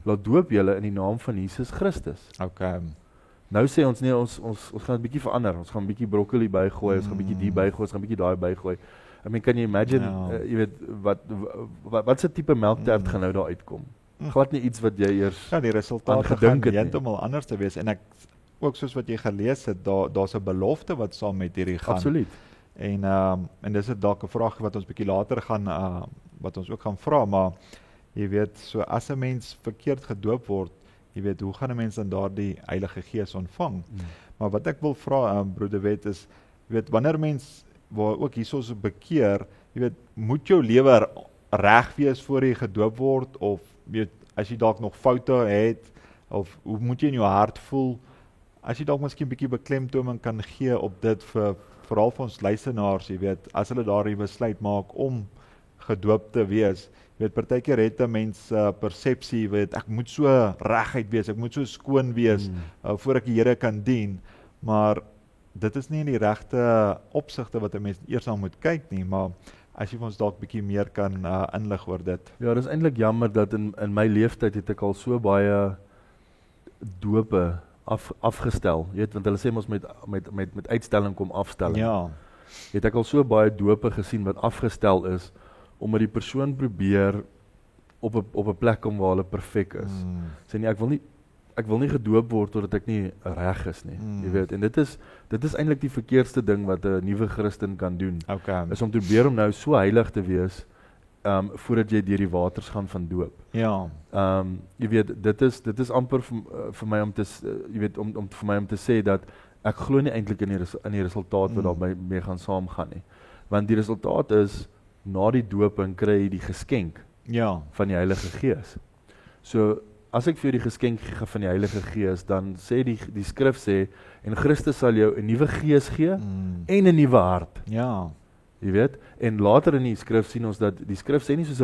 Laat doop julle in die naam van Jesus Christus. Okay. Nou sê ons nee, ons gaan 'n bietjie verander. Ons gaan 'n bietjie broccoli bygooi, ons gaan 'n bietjie die bygooi, ons gaan 'n bietjie daai bygooi. I mean, kan jy imagine, jy weet wat se tipe melktert gaan nou daar uitkom? Glad nie iets wat jy eers die resultate gaan heeltemal anders te wees en ek ook soos wat jy gelees het, daar's 'n belofte wat saam met hierdie gaan. Absoluut. En dis dalk 'n vraag wat ons bietjie later gaan wat ons ook gaan vra, maar jy weet, so as 'n mens verkeerd gedoop word, jy weet, hoe gaan 'n mens dan daardie Heilige Gees ontvang? Maar wat ek wil vra, broeder Wet, is, jy weet, wanneer mens waar ook hierso so bekeer, jy weet, moet jou lewe reg wees voor jy gedoop word, of weet, as jy dalk nog foute het, of hoe moet jy in jou hart voel, as jy dalk miskien 'n bietjie beklemtoning kan gee op dit veral vir ons luisteraars, jy weet, as hulle daardie besluit maak om gedoop te wees, jy weet, partykeer het 'n mens persepsie, jy weet, ek moet so reguit wees, ek moet so skoon wees, voor ek die Here kan dien, maar dit is nie in die regte opsigte wat 'n mens eers aan moet kyk nie, maar as jy ons dalk bietjie meer kan inlig oor dit. Ja, dis eintlik jammer dat in my leeftyd het ek al so baie dope afgestel, jy weet, want hulle sê mos met uitstelling kom afstelling. Ja. Het ek al so baie dope gesien wat afgestel is, omdat die persoon probeer op 'n plek kom waar hulle perfek is. Sê nie, ek wil nie gedoop word totdat ek nie reg is nie, jy weet, en dit is eintlik die verkeerdste ding wat 'n nuwe Christen kan doen, is om te probeer om nou so heilig te wees, voordat jy deur die waters gaan van doop. Ja. Jy weet, dit is amper vir my om te jy weet, om vir my om te sê dat ek glo nie eintlik in die resultaat wat daarmee gaan saamgaan nie, want die resultaat is na die doop en kry jy die geskenk van die Heilige Gees. So as ek vir jou die geskenk gee van die Heilige Gees, dan sê die skrif sê, en Christus sal jou 'n nuwe gees gee en 'n nuwe hart. Ja. Jy weet, en later in die skrif sien ons dat die skrif sê nie soos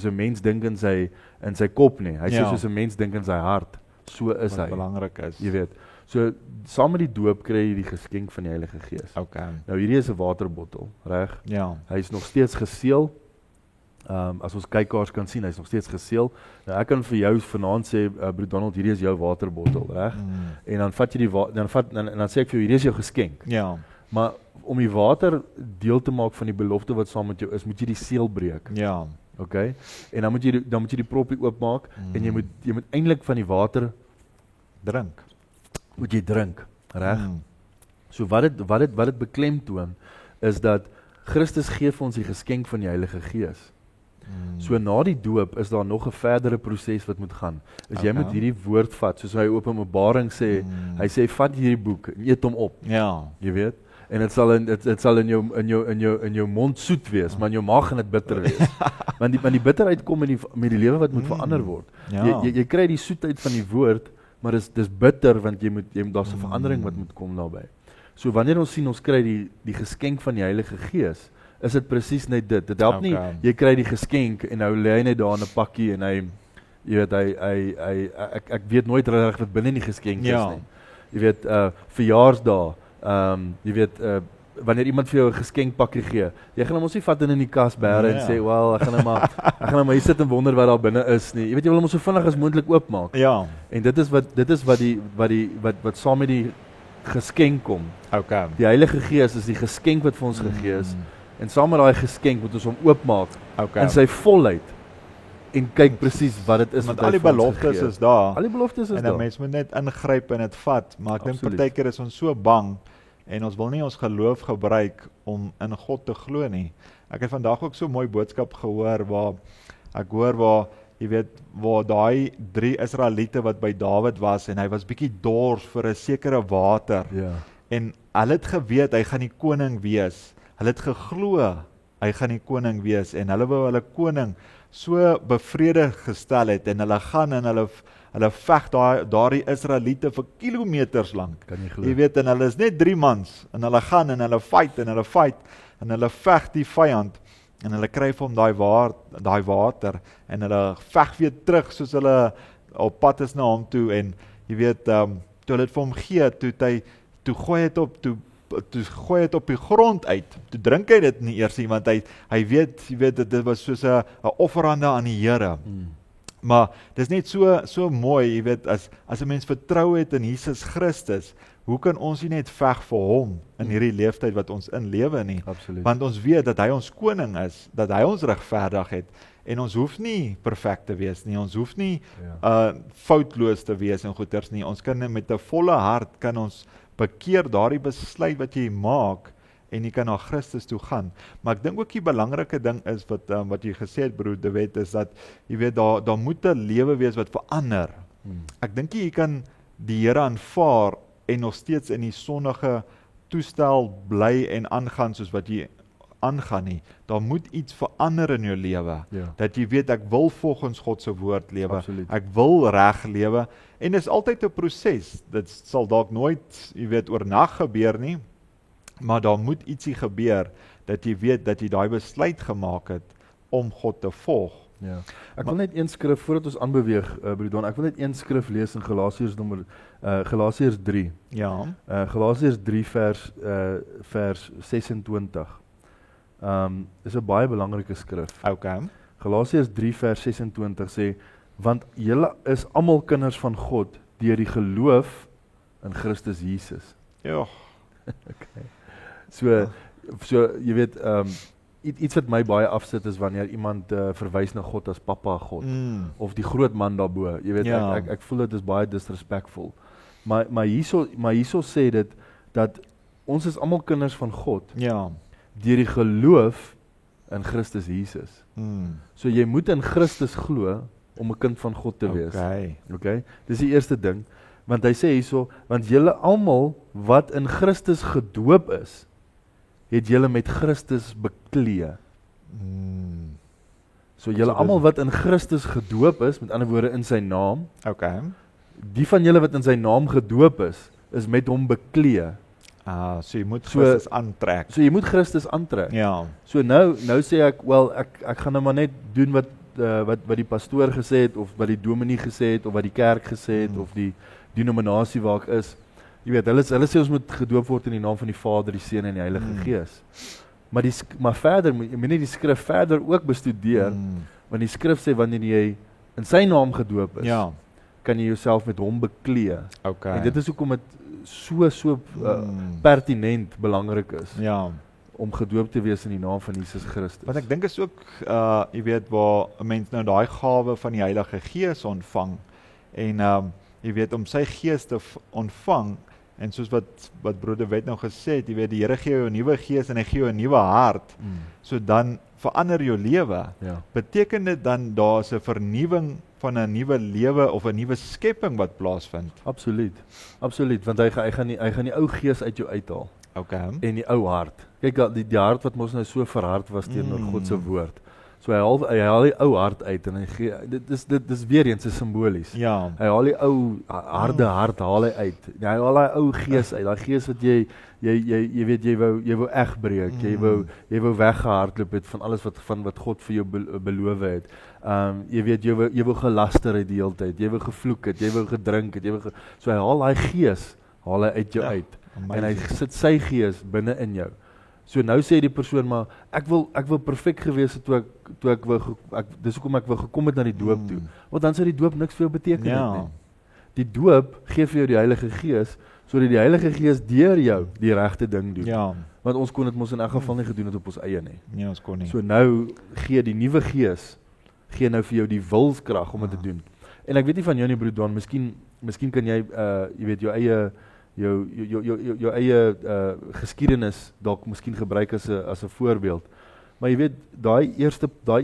'n mens dink in sy kop nie. Hy sê soos 'n mens dink in sy hart. So is hy. Wat belangrik is. Jy weet. So saam met die doop kry jy die geskenk van die Heilige Gees. Okay. Nou hierdie is 'n waterbottel, reg? Ja. Hy is nog steeds geseël. As ons kykaars kan sien, hy is nog steeds geseël. Nou ek kan vir jou vanaand sê, broer Donald, hierdie is jou waterbottel, reg? En dan vat jy die dan sê ek vir jou, hierdie is jou geskenk. Ja. Maar om die water deel te maak van die belofte wat saam met jou is, moet jy die seël breek. Ja. Okay? En dan moet jy die propie oopmaak en jy moet eintlik van die water drink. Moet jy drink, reg? So wat dit beklemtoon is dat Christus gee vir ons die geskenk van die Heilige Gees. So na die doop is daar nog 'n verdere proses wat moet gaan. Jy moet hierdie woord vat, soos hy op Openbaring sê, hy sê vat hierdie boek en eet hom op. Ja. Jy weet? En dit sal in jou mond soet wees, maar in jou maag gaan dit bitter wees. want die bitterheid kom met die lewe wat moet verander word. Ja. Jy kry die soetheid van die woord, maar dis bitter want daar's 'n verandering wat moet kom daarbey. So wanneer ons sien ons kry die geskenk van die Heilige Gees, is dit presies net dit. Dit help nie jy kry die geskenk en nou lê hy net daar in 'n pakkie en hy jy weet ek weet nooit reg wat binne in die geskenk is nie. Jy weet verjaarsdae, jy weet wanneer iemand vir jou 'n geskenkpakkie gee, jy gaan hom ons nie vat in die kas bære en sê, "Wel, ek gaan nou maar hier sit en wonder wat daar binne is nie." Jy weet jy wil hom so vinnig as moontlik oopmaak. Ja. En dit is wat saam met die geskenk kom. Okay. Die Heilige Gees is die geskenk wat vir ons gegee is. En saam met daai geskenk moet ons hom oopmaak in sy volheid en kyk presies wat dit is. Want al die beloftes is daar. Al die beloftes is daar. En 'n mens moet net ingryp en dit vat, maar ek dink partykeer is ons so bang en ons wil nie ons geloof gebruik om in God te glo nie. Ek het vandag ook so 'n mooi boodskap gehoor waar jy weet, waar daai 3 Israeliete wat by Dawid was en hy was bietjie dors vir 'n sekere water. Ja. En hulle het geweet hy gaan die koning wees. hulle het geglo, hy gaan die koning wees, en hulle wou hulle koning so bevredig gestel het, en hulle gaan en hulle veg daardie Israeliete vir kilometers lank. Kan jy glo? Jy weet, en hulle is net 3 mans, en hulle gaan en hulle fight, en hulle veg die vyand, en hulle kry vir hom daai water, en hulle veg weer terug, soos hulle op pad is na hom toe, en jy weet, toe hulle het vir hom gee, toe gooi hy het op die grond uit, toe drink hy dit nie eers nie, want hy weet, jy weet, dit was soos 'n offerande aan die Here. Maar dis net so mooi, jy weet, as 'n mens vertrou het in Jesus Christus, hoe kan ons nie net veg vir hom in hierdie leeftyd wat ons in lewe nie? Absoluut. Want ons weet dat hy ons koning is, dat hy ons regverdig het, en ons hoef nie perfek te wees nie, ons hoef nie foutloos te wees en goeders nie, ons kan met 'n volle hart kan ons bekeer daardie besluit wat jy maak, en jy kan na Christus toe gaan. Maar ek dink ook die belangrike ding is, wat jy gesê het, broer De Wet, is dat, jy weet, daar moet 'n lewe wees wat verander. Ek dink jy kan die Here aanvaar, en nog steeds in die sondige toestel bly en aangaan, soos wat jy aangaan nie. Daar moet iets verander in jou lewe, dat jy weet, ek wil volgens God se woord lewe, Absoluut. Ek wil reg lewe, en dit is altyd 'n proses, dit sal dalk nooit, jy weet, oornag gebeur nie, maar daar moet ietsie gebeur, dat jy weet, dat jy daai besluit gemaak het, om God te volg. Ja. Ek wil net een skrif, voordat ons aanbeweeg, broer Don, ek wil net een skrif lees in Galasiërs 3. Ja. Galasiërs 3 vers 26. Is 'n baie belangrike skrif. Okay. Galasiërs 3 vers 26 sê, want julle is almal kinders van God, deur die geloof in Christus Jesus. Ja. Okay. So jy weet, iets wat my baie afsit is wanneer iemand verwys na God as Papa God, of die groot man daarbo. Jy weet, ek voel dit is baie disrespectful. Maar hierso sê dit dat ons is almal kinders van God. Ja. Deur die geloof in Christus Jesus. So jy moet in Christus glo om 'n kind van God te wees. Okay? Dis die eerste ding. Want hy sê hierso, want julle almal wat in Christus gedoop is, het julle met Christus beklee. So julle almal wat in Christus gedoop is, met ander woorde in sy naam, die van julle wat in sy naam gedoop is met hom beklee. So jy moet Christus aantrek. So jy moet Christus aantrek. Ja. So nou sê ek, wel, ek gaan nou maar net doen wat die pastoor gesê het, of wat die dominee gesê het, of wat die kerk gesê het, of die denominasie waar ek is. Jy weet, hulle sê ons moet gedoop word in die naam van die Vader, die Seun en die Heilige Gees. Maar verder, jy moet net die skrif verder ook bestudeer, want die skrif sê, wanneer jy in sy naam gedoop is, kan jy jouself met hom beklee. En dit is hoekom dit so pertinent belangrik is, om gedoop te wees in die naam van Jesus Christus. Want ek dink is ook, jy weet, waar 'n mens nou daai gawe van die Heilige Gees ontvang, en jy weet, om sy Gees te ontvang, en soos wat broer De Wet nou gesê het, jy weet, die Here gee jou 'n nuwe gees en hy gee jou 'n nuwe hart, so dan verander jou lewe. Beteken dit dan daar is 'n vernuwing van 'n nuwe lewe of 'n nuwe skepping wat plaasvind? Absoluut, want hy gaan die ou gees uit jou uithaal. En die ou hart. Kyk, die hart wat mos nou so verhard was teenoor God se woord. So hy haal die ou hart uit en hy gee, dit is weer eens simbolies. Hy haal die ou harde hart haal hy uit. Hy haal daai ou gees uit, daai gees wat jy weet jy wou egbreek, jy wou weggehardloop het van alles wat God vir jou beloof het. Jy weet jy wou gelaster het die hele tyd, jy wou gevloek het, jy wou gedrink het, so hy haal daai gees haal hy uit jou uit. En hy sit sy gees binne in jou. So nou sê die persoon, maar ek wil perfek gewees het toe dis hoekom ek wou gekom het na die doop toe. Want dan sê die doop niks vir jou beteken nie. Die doop gee vir jou die Heilige Gees, sodat die Heilige Gees deur jou die regte ding doen. Want ons kon dit mos in elk geval nie gedoen het op ons eie nie. Nee, ons kon nie. So nou gee die nuwe Gees gee nou vir jou die wilskrag om dit te doen. En ek weet nie van jou nie, broer Don, miskien kan jy jy weet jou eie geskiedenis dalk miskien gebruik as 'n voorbeeld. Maar jy weet, daai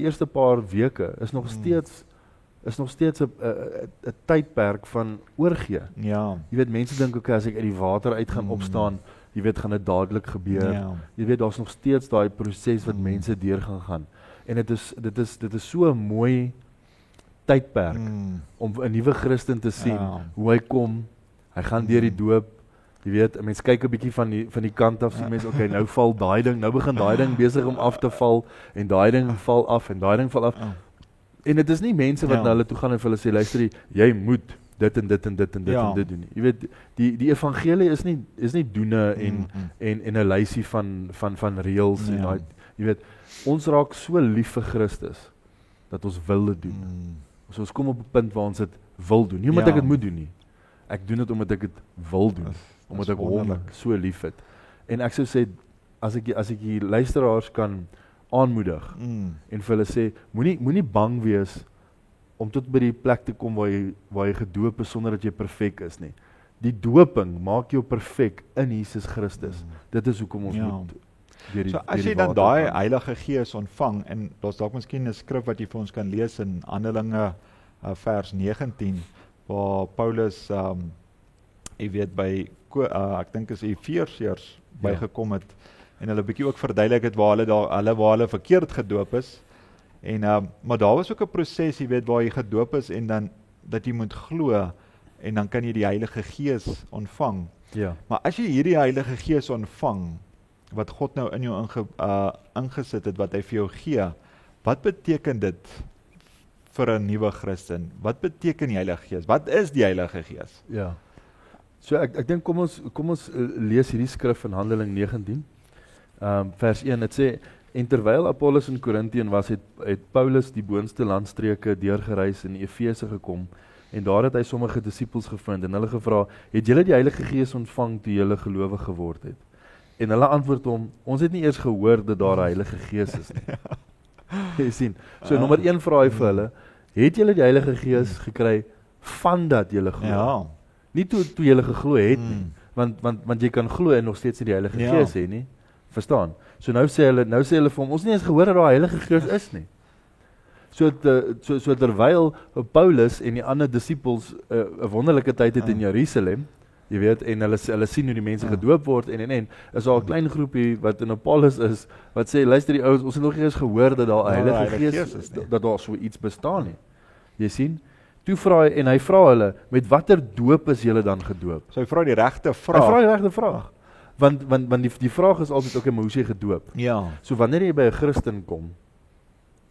eerste paar weke is nog steeds 'n tydperk van oorgee. Jy weet, mense dink, okay, as ek uit die water uit gaan opstaan, jy weet, gaan dit dadelik gebeur. Ja. Jy weet, daar's nog steeds daai proses wat mense deur gaan. En dit is so 'n mooi tydperk om 'n nuwe Christen te sien, hoe hy kom, hy gaan deur die doop. Jy weet, 'n mens kyk 'n bietjie van die kant af, sien mense, okay, nou val daai ding, nou begin daai ding besig om af te val, en daai ding val af, en daai ding val af. En dit is nie mense wat na hulle toe gaan en vir hulle sê, luister, jy moet dit en dit en dit en dit en dit doen nie. Jy weet, die evangelie is nie doene en 'n lysie van reëls en daai, jy weet, ons raak so lief vir Christus dat ons wil dit doen. So ons kom op 'n punt waar ons dit wil doen. Nie omdat ek dit moet doen nie. Ek doen dit omdat ek dit wil doen. Omdat ek hom so lief het. En ek sou sê, as ek die luisteraars kan aanmoedig en vir hulle sê, moenie bang wees om tot by die plek te kom waar jy gedoop is sonder dat jy perfek is nie. Die dooping maak jou perfek in Jesus Christus. Dit is hoekom ons moet so as jy dan daai Heilige Gees ontvang, en daar's dalk miskien 'n skrif wat jy vir ons kan lees in Handelinge vers 19, waar Paulus jy weet by ek dink is Efesiërs bygekom het, en hulle bietjie ook verduidelik het waar hulle verkeerd gedoop is. En maar daar was ook 'n proses, jy weet, waar jy gedoop is en dan dat jy moet glo en dan kan jy die Heilige Gees ontvang. Ja. Maar as jy hierdie Heilige Gees ontvang wat God nou in jou ingesit het, wat hy vir jou gee, wat beteken dit vir 'n nuwe Christen? Wat beteken die Heilige Gees? Wat is die Heilige Gees? Ja. So ek dink kom ons lees hierdie skrif in Handeling 19. Vers 1, het sê, en terwyl Apollos in Korintiën was, het Paulus die boonste landstreke deurgereis in Efese gekom, en daar het hy sommige disippels gevind, en hulle gevra, het julle die Heilige Gees ontvang toe julle gelowig geword het? En hulle antwoord hom, ons het nie eers gehoor dat daar 'n Heilige Gees is nie. Jy sien, so nommer 1 vra hy vir hulle, het julle die Heilige Gees gekry vandat julle glo? Ja. Nie toe julle geglo het nie, want jy kan glo en nog steeds nie die Heilige Gees hê nie. Verstaan? So nou sê hulle vir hom, ons nie eens gehoor dat daar 'n Heilige Gees is nie. So terwyl Paulus en die ander disippels 'n wonderlike tyd het in Jerusalem, jy weet, en hulle sien hoe die mense gedoop word en is daar 'n klein groepie wat in Apollos is wat sê, luister die ouens, ons het nog nie eens gehoor dat daar 'n Heilige Gees is, dat daar so iets bestaan nie. Jy sien? Toe vra hy vra hulle, met watter doop is julle dan gedoop? So hy vra die regte vraag. Hy vra die regte vraag. Want die vraag is altyd, okay, maar hoe is jy gedoop? Ja. So wanneer jy by 'n Christen kom,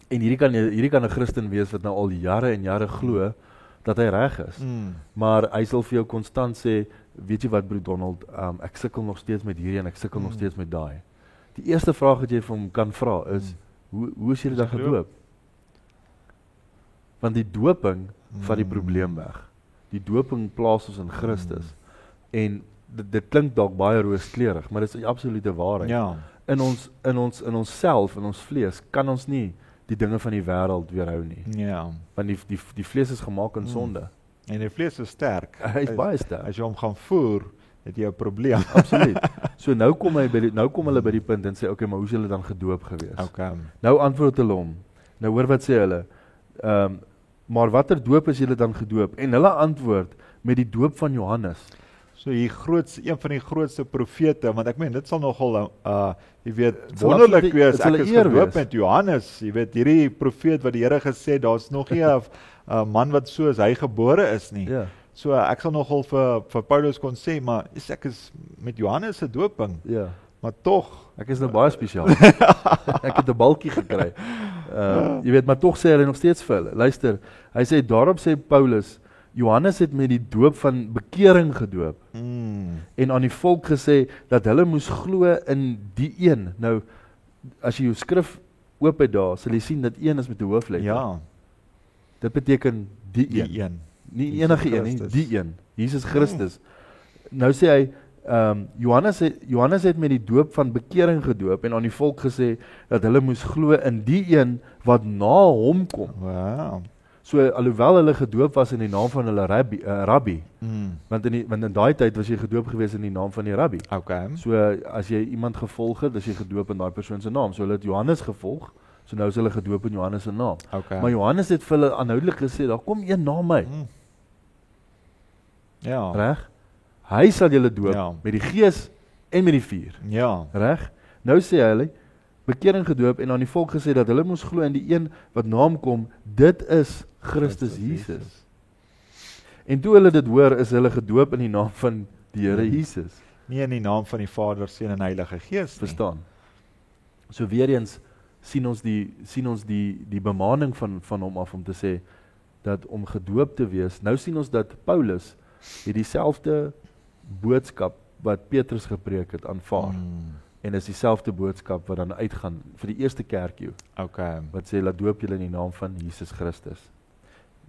en hierdie kan 'n Christen wees wat nou al jare en jare glo dat hy reg is. Maar hy sal vir jou konstant sê, weet jy wat broer Donald, ek sukkel nog steeds met hierdie en ek sukkel nog steeds met daai. Die eerste vraag wat jy vir hom kan vra is, hoe is jy dan gedoop? Want die doping vat die probleem weg. Die doping plaas ons in Christus. En dit klink dalk baie rooskleurig, maar dit is die absolute waarheid. Ja. In ons self, in ons vlees, kan ons nie die dinge van die wêreld weerhou nie. Ja. Want die vlees is gemaak in sonde. En die vlees is sterk. Hy is baie sterk. As jy hom gaan voer, het jy 'n probleem. Absoluut. So nou kom hulle by die punt en sê, okay, maar hoe is hulle dan gedoop gewees? Okay. Nou antwoord hulle hom. Nou hoor wat sê hulle. Maar watter doop is julle dan gedoop? En hulle antwoord met die doop van Johannes. So een van die grootste profete, want ek meen, dit sal nogal, jy weet, wonderlik wees, ek is gedoop met Johannes, jy weet, hierdie profeet wat die Here gesê, daar's nog nie 'n man wat so as hy gebore is nie. Ja. So ek sal nogal vir Paulus kon sê, maar ek is met Johannes se doping, Ja. maar tog, Ek is nou baie spesiaal. Ek het 'n balkie gekry. Jy weet, maar tog sê hy nog steeds vir hulle. Luister, hy sê, daarop sê Paulus, Johannes het met die doop van bekering gedoop. En aan die volk gesê, dat hulle moes glo in die een. Nou, as jy jou skrif oop het daar, sal jy sien dat een is met 'n hoofletter. Ja. Dit beteken die een. Nie enige een nie, die een. Jesus Christus. Nou sê hy, Johannes het met die doop van bekering gedoop en aan die volk gesê, dat hulle moes glo in die een wat na hom kom. Wow. So, alhoewel hulle gedoop was in die naam van hulle rabbi, want in daai tyd was jy gedoop gewees in die naam van die rabbi. Okay. So, as jy iemand gevolg het, is jy gedoop in daai persoon se naam. So, hulle het Johannes gevolg, so nou is hulle gedoop in Johannes se naam. Okay. Maar Johannes het vir hulle aanhoudelik gesê, daar kom een na my. Ja. Reg? Hy sal julle doop met die Gees en met die vuur. Ja. Reg? Nou sê hulle, bekering gedoop en aan die volk gesê dat hulle moes glo in die een wat na hom kom, dit is Christus Jesus. En toe hulle dit hoor, is hulle gedoop in die naam van die Here Jesus. Nie in die naam van die Vader, Seun en Heilige Gees nie. Verstaan? So weer eens sien ons die bemaning van hom af om te sê dat om gedoop te wees. Nou sien ons dat Paulus het dieselfde boodskap wat Petrus gepreek het aanvaar. En is dieselfde boodskap wat dan uitgaan vir die eerste kerkie. Okay. Wat sê laat doop julle in die naam van Jesus Christus.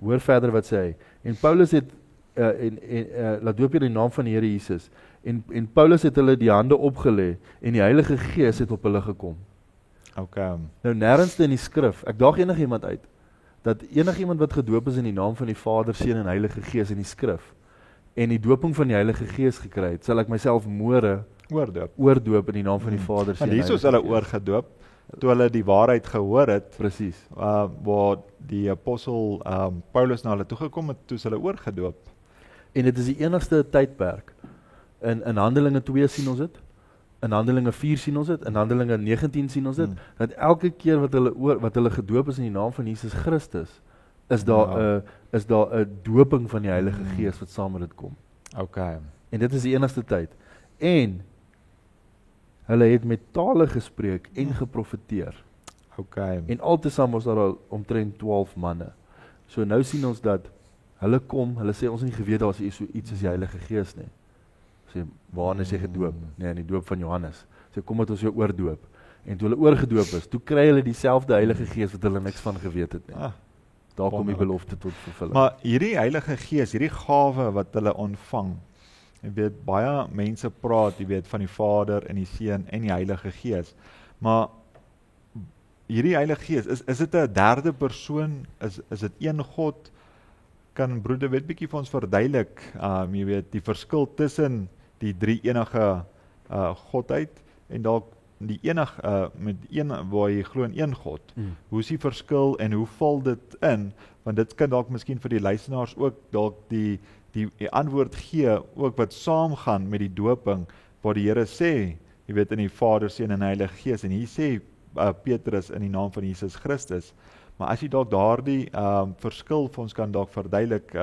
Hoor verder wat sê hy. En Paulus het laat doop julle in die naam van die Here Jesus. En Paulus het hulle die hande opgelê en die Heilige Gees het op hulle gekom. Okay. Nou nêrens in die skrif, ek daag enigiemand uit, dat enigiemand wat gedoop is in die naam van die Vader, Seun en Heilige Gees in die skrif, en die dooping van die Heilige Gees gekry het, sal ek myself môre oordoop in die naam van die Vader, Seun en Heilige Gees. Want hier is hulle oorgedoop, toe hulle die waarheid gehoor het, presies, waar die apostel Paulus na hulle toegekom het, toe is hulle oorgedoop. En dit is die enigste tydperk, in Handelinge 2 sien ons dit, in Handelinge 4 sien ons dit, in Handelinge 19 sien ons dit, dat elke keer wat hulle gedoop is in die naam van Jesus Christus, is daar 'n doping van die Heilige Gees wat saam met dit kom. Okay. En dit is die enigste tyd. En hulle het met tale gespreek en geprofeteer. Okay. En altesaam was daar al omtrent 12 manne. So nou sien ons dat hulle kom, hulle sê ons het nie geweet daar is so iets as die Heilige Gees nie. Sê waarna is jy gedoop? Nee, in die doop van Johannes. Sê kom dat ons jou oordoop. En toe hulle oorgedoop is, toe kry hulle dieselfde Heilige Gees wat hulle niks van geweet het nie. Daar kom die belofte tot vervulling. Maar hierdie Heilige Gees, hierdie gawe wat hulle ontvang, jy weet, baie mense praat, jy weet, van die Vader en die Seun en die Heilige Gees, maar hierdie Heilige Gees, is dit 'n derde persoon, is dit een God? Kan broeder Wet bietjie vir ons verduidelik, jy weet, die verskil tussen die drie enige Godheid en dalk die met een waar jy glo in een God. Hoe is die verskil en hoe val dit in? Want dit kan dalk miskien vir die luisteraars ook dalk die antwoord gee, ook wat saamgaan met die doping, waar die Here sê, jy weet, in die Vader, Seun en Heilige Gees, en hier sê Petrus in die naam van Jesus Christus. Maar as jy dalk daardie verskil vir ons kan dalk verduidelik,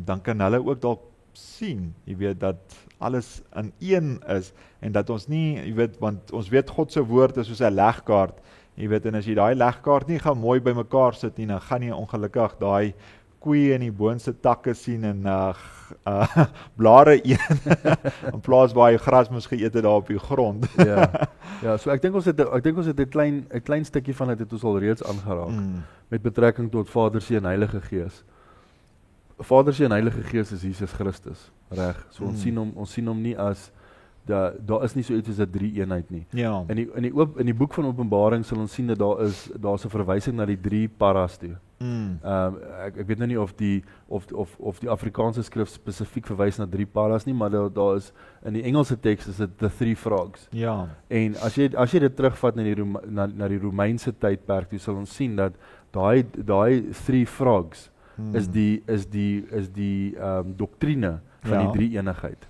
dan kan hulle ook dalk sien, jy weet, dat alles in een is, en dat ons nie, jy weet, want ons weet God se woord is soos 'n legkaart, jy weet, en as jy daai legkaart nie gaan mooi by mekaar sit nie, dan gaan jy ongelukkig daai koeie in die boonste takke sien en blare een, in plaas waar hy gras moes geëet het daar op die grond. Ja, so ek dink ons het 'n klein stukkie van dit het ons al reeds aangeraak, met betrekking tot Vader, Seun en Heilige Gees. Vader, Seun en Heilige Gees is Jesus Christus, reg? So ons sien hom nie as daar is nie so iets as 'n drie eenheid nie. Ja. In die boek van Openbaring sal ons sien dat daar's 'n verwysing na die drie paras toe. Ek weet nou nie of die Afrikaanse skrif spesifiek verwys na drie paras nie, maar daar is in die Engelse teks is dit the three frogs. Ja. En as jy dit terugvat na die Romeinse tydperk, toe sal ons sien dat daai three frogs is die doktrine van die drie eenigheid.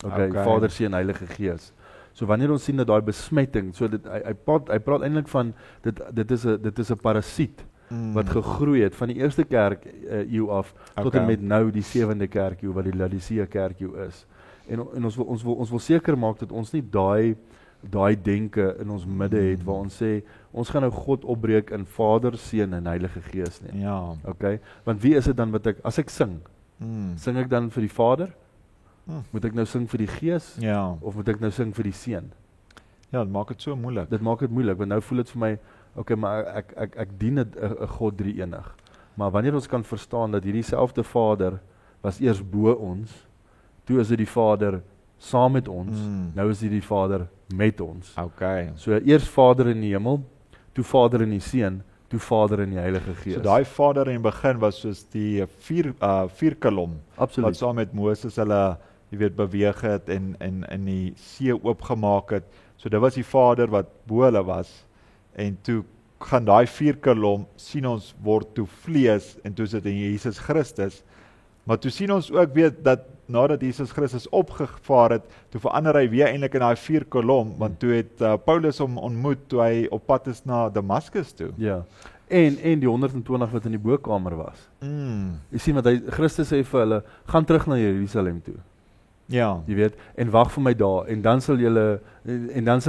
Okay, Vader, Seun, Heilige Gees. So wanneer ons sien dat daai besmetting, so hy praat eintlik van dit is 'n parasiet wat gegroei het van die eerste kerk eeu af tot en met nou die 7de kerk eeu wat die Laodicea kerk eeu is. En ons wil seker maak dat ons nie daai denke in ons midde het waar ons sê ons gaan nou God opbreek in Vader, Seun en Heilige Gees nie. Ja. Okay? Want wie is dit dan wat as ek sing? Sing ek dan vir die Vader? Moet ek nou sing vir die Gees? Ja. Of moet ek nou sing vir die Seun? Ja, dit maak dit so moeilik. Dit maak dit moeilik, want nou voel dit vir my, okay, maar ek dien 'n God drie-enig. Maar wanneer ons kan verstaan dat hierdie selfde Vader was eers bo ons, toe is dit die Vader saam met ons, nou is dit die Vader met ons. Okay. So eers Vader in die hemel, toe Vader in die Seun, toe Vader in die Heilige Gees. So daai Vader in die begin was soos die vuurkolom, wat saam met Moses hulle, jy weet, beweeg het en die see oopgemaak het. So dit was die Vader wat bo hulle was, en toe gaan daai vuurkolom, sien ons, word toe vlees, en toe is dit in Jesus Christus, maar toe sien ons ook weet dat nadat Jesus Christus opgevaar het, toe verander hy weer eintlik in daai 4 kolom, want toe het Paulus hom ontmoet toe hy op pad is na Damaskus toe. Ja. En die 120 wat in die bokamer was. Jy sien wat Christus sê vir hulle, gaan terug na Jerusalem toe. Ja. Jy weet, en wag vir my daar, en dan sal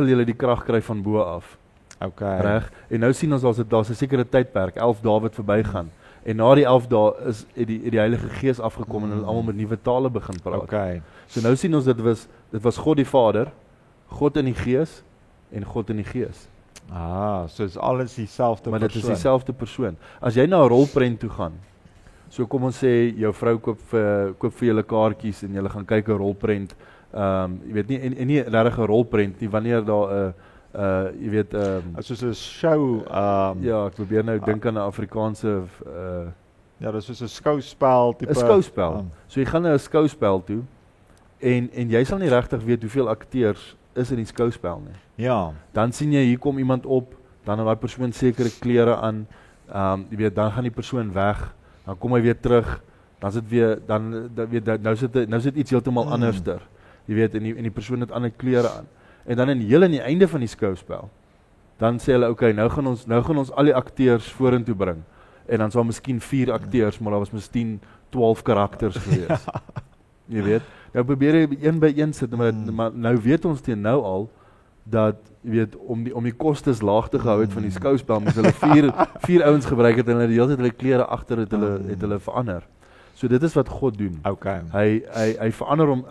julle die krag kry van bo af. Okay. Reg? En nou sien ons daar's 'n sekere tydperk, 11 dae wat verbygaan. En na die 11 dae het die Heilige Gees afgekom en hulle almal met nuwe tale begin praat. Okay. So nou sien ons dit was God die Vader, God in die Gees en God in die Gees. So is alles dieselfde persoon. Maar dit is dieselfde persoon. As jy na 'n rolprent toe gaan, so kom ons sê jou vrou koop vir julle kaartjies en julle gaan kyk 'n rolprent. Jy weet nie en nie regtig 'n rolprent nie, wanneer daar jy weet soos 'n show ja, ek probeer nou dink aan 'n Afrikaanse ja, dis soos 'n skouspel tipe. 'n skouspel. So jy gaan na 'n skouspel toe en jy sal nie regtig weet hoeveel akteurs is in die skouspel nie. Ja. Dan sien jy hier kom iemand op, dan het daai persoon sekere klere aan. Jy weet dan gaan die persoon weg, dan kom hy weer terug, dan sit weer nou sit iets heeltemal anderster. Jy weet en die persoon het ander klere aan. En dan heel aan die einde van die skouspel, dan sê hulle okay, nou gaan ons al die akteurs vorentoe bring. En dan sal miskien 4 akteurs, maar daar was miskien 12 karakters gewees. Jy weet, nou probeer jy een by een sit, maar nou weet ons teen nou al dat jy weet om die kostes laag te gehou het van die skouspel, moes hulle 4 ouens gebruik het en hulle die hele tyd hulle klere agter het hulle verander. So dit is wat God doen. Okay. Hy verander hom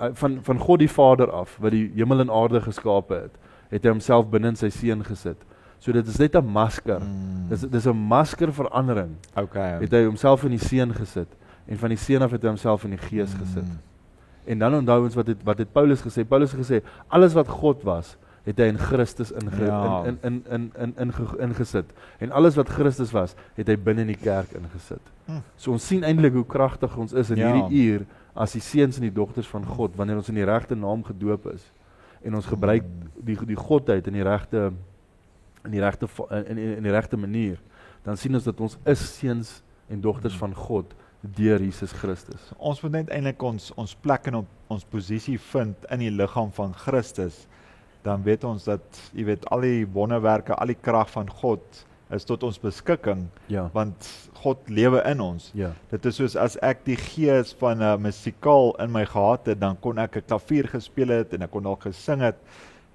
van God die Vader af wat die hemel en aarde geskape het hy homself binne in sy seun gesit. So dit is net 'n masker. Dis 'n maskerverandering. Okay. Het hy homself in die seun gesit en van die seun af het hy homself in die gees gesit. En dan onthou ons wat het Paulus gesê? Paulus het gesê alles wat God was, het hy in Christus ingesit. En alles wat Christus was, het hy binne in die kerk ingesit. So ons sien eintlik hoe kragtig ons is in hierdie uur as die seuns en die dogters van God, wanneer ons in die regte naam gedoop is. En ons gebruik die godheid in die regte manier. Dan sien ons dat ons is seuns en dogters van God deur Jesus Christus. Ons moet net eintlik ons plek en ons posisie vind in die liggaam van Christus. Dan weet ons dat, jy weet, al die wonderwerke, al die krag van God is tot ons beskikking, want God lewe in ons. Ja. Dit is soos as ek die gees van 'n musikaal in my gehad het, dan kon ek 'n klavier gespeel het en ek kon dalk gesing het